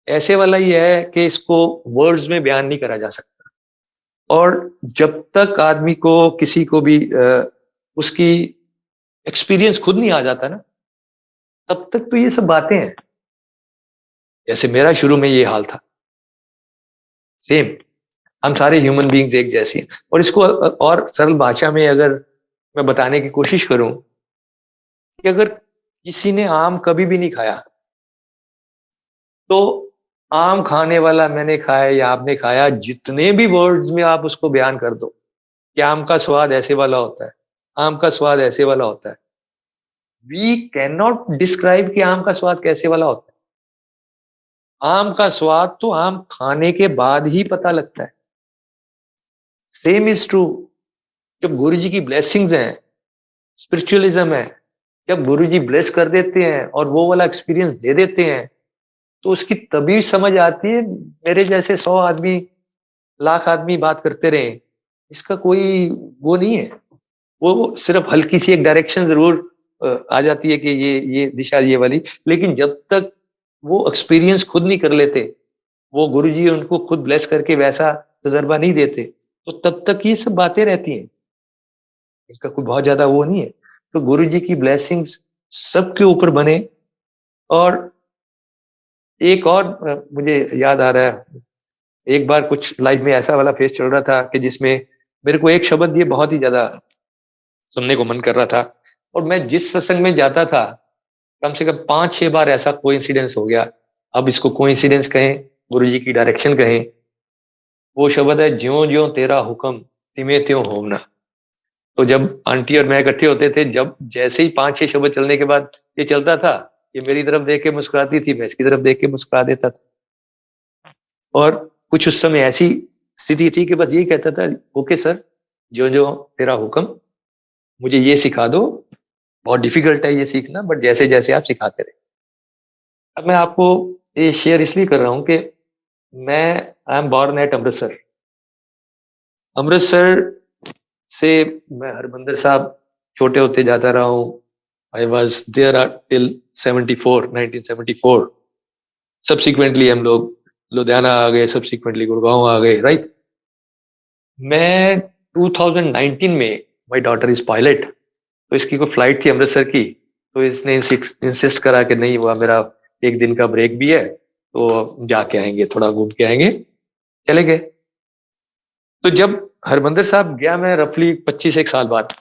ऐसे वाला ही है कि इसको वर्ड्स में बयान नहीं करा जा सकता। और जब तक आदमी को किसी को भी उसकी एक्सपीरियंस खुद नहीं आ जाता ना, तब तक तो ये सब बातें हैं। जैसे मेरा शुरू में ये हाल था, सेम, हम सारे ह्यूमन बीइंग्स एक जैसे हैं। और इसको और सरल भाषा में अगर मैं बताने की कोशिश करूं कि अगर किसी ने आम कभी भी नहीं खाया, तो आम खाने वाला मैंने खाया या आपने खाया, जितने भी वर्ड्स में आप उसको बयान कर दो कि आम का स्वाद ऐसे वाला होता है, आम का स्वाद ऐसे वाला होता है, वी कैन नॉट डिस्क्राइब कि आम का स्वाद कैसे वाला होता है। आम का स्वाद तो आम खाने के बाद ही पता लगता है। सेम इज ट्रू, जब गुरु जी की ब्लेसिंग्स हैं, स्पिरिचुअलिज्म है, जब गुरु जी ब्लेस कर देते हैं और वो वाला एक्सपीरियंस दे देते हैं, तो उसकी तभी समझ आती है। मेरे जैसे 100 आदमी, लाख आदमी बात करते रहे, इसका कोई वो नहीं है। वो सिर्फ हल्की सी एक डायरेक्शन जरूर आ जाती है कि ये दिशा ये वाली। लेकिन जब तक वो एक्सपीरियंस खुद नहीं कर लेते, वो गुरुजी उनको खुद ब्लेस करके वैसा तजर्बा नहीं देते, तो तब तक ये सब बातें रहती हैं। इसका कोई बहुत ज्यादा वो नहीं है। तो गुरुजी की ब्लेसिंग्स सबके ऊपर बने। और एक और मुझे याद आ रहा है, एक बार कुछ लाइफ में ऐसा वाला फेस चल रहा था कि जिसमें मेरे को एक शब्द ये बहुत ही ज्यादा सुनने को मन कर रहा था। और मैं जिस सत्संग में जाता था, कम से कम 5-6 बार ऐसा कोइंसिडेंस हो गया। अब इसको कोइंसिडेंस कहें, गुरुजी की डायरेक्शन कहें। वो शब्द है, ज्यों ज्यों तेरा हुक्म तिमे त्यों होना। तो जब आंटी और मैं इकट्ठे होते थे, जब जैसे ही 5-6 शब्द चलने के बाद ये चलता था, ये मेरी तरफ देख के मुस्कुराती थी, मैं इसकी तरफ देख के मुस्कुरा देता था। और कुछ उस समय ऐसी स्थिति थी कि बस यही कहता था, ओके सर, जो जो तेरा हुक्म, मुझे ये सिखा दो। बहुत डिफिकल्ट है ये सीखना, बट जैसे जैसे आप सिखाते रहे। अब मैं आपको ये शेयर इसलिए कर रहा हूं कि मैं I am born at Amritsar. Amritsar से मैं हरमंदिर साहब छोटे होते जाता रहा हूँ। I was there till 1974। Subsequently हम लोग लुधियाना आ गए, सब्सिक्वेंटली गुड़गांव आ गए, राइट। मैं 2019 में, माई डॉटर इज पायलट, तो इसकी कोई फ्लाइट थी अमृतसर की, तो इसने इंसिस्ट करा कि नहीं, वह मेरा एक दिन का ब्रेक भी है, तो जाके आएंगे, थोड़ा घूम के आएंगे। चले गए। तो जब हरमंदिर साहब गया मैं रफली 25 एक साल बाद,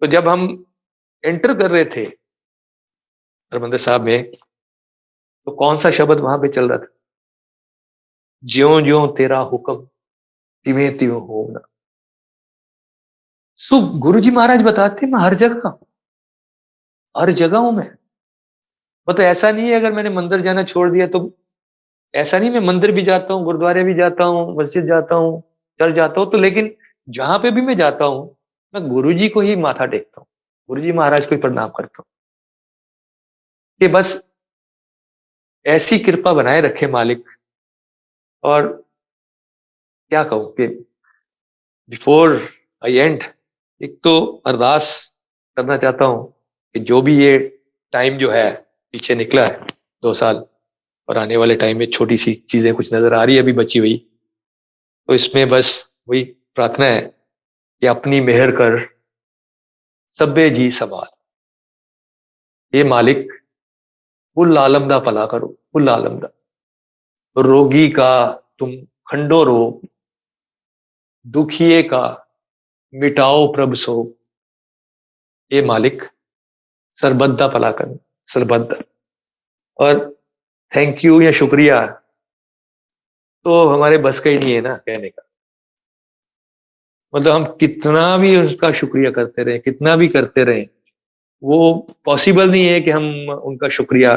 तो जब हम एंटर कर रहे थे हरमंदिर साहब में, तो कौन सा शब्द वहां पे चल रहा था? ज्यों ज्यों तेरा हुक्म तिवें त्यों होना। सो गुरुजी महाराज बताते, मैं हर जगह हूं, हर जगह हूं मैं। मतलब ऐसा नहीं है अगर मैंने मंदिर जाना छोड़ दिया तो, ऐसा नहीं, मैं मंदिर भी जाता हूँ, गुरुद्वारे भी जाता हूँ, मस्जिद जाता हूँ, चर्च जाता हूँ, तो लेकिन जहां पे भी मैं जाता हूँ, मैं गुरुजी को ही माथा टेकता हूँ, गुरुजी महाराज को ही प्रणाम करता हूँ कि बस ऐसी कृपा बनाए रखे मालिक। और क्या कहूं कि बिफोर आई एंड, एक तो अरदास करना चाहता हूं कि जो भी ये टाइम जो है पीछे निकला है 2 साल, और आने वाले टाइम में छोटी सी चीजें कुछ नजर आ रही है अभी बची हुई। तो इसमें बस वही प्रार्थना है कि अपनी मेहर कर सब्बे जी समार, ये मालिक कुल आलम दा भला करो, कुल आलम दा। रोगी का तुम खंडो रोग, दुखिए का मिटाओ प्रभ सोग, ये मालिक सरबत दा भला कर, सरबत दा। और थैंक यू या शुक्रिया तो हमारे बस का ही नहीं है ना कहने का। मतलब हम कितना भी उसका शुक्रिया करते रहे, कितना भी करते रहे, वो पॉसिबल नहीं है कि हम उनका शुक्रिया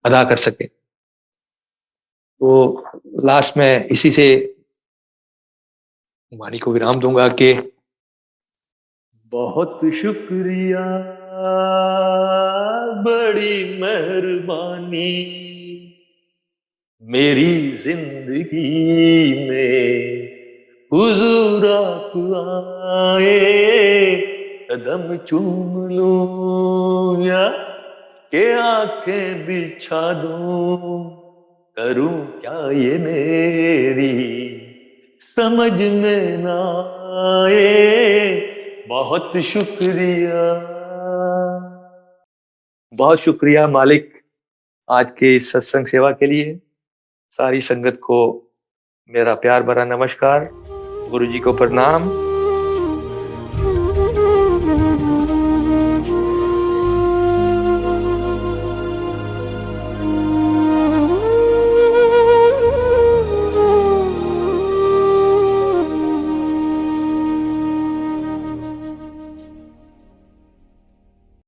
अदा कर सकें। तो लास्ट में इसी से वाणी को विराम दूंगा कि बहुत शुक्रिया, बड़ी मेहरबानी, मेरी जिंदगी में हुजूर आप आए, कदम चूम लूं या के आंखें बिछा दूं, करूं क्या ये मेरी समझ में ना आए। बहुत शुक्रिया, बहुत शुक्रिया मालिक आज के इस सत्संग सेवा के लिए। सारी संगत को मेरा प्यार भरा नमस्कार, गुरु जी को प्रणाम।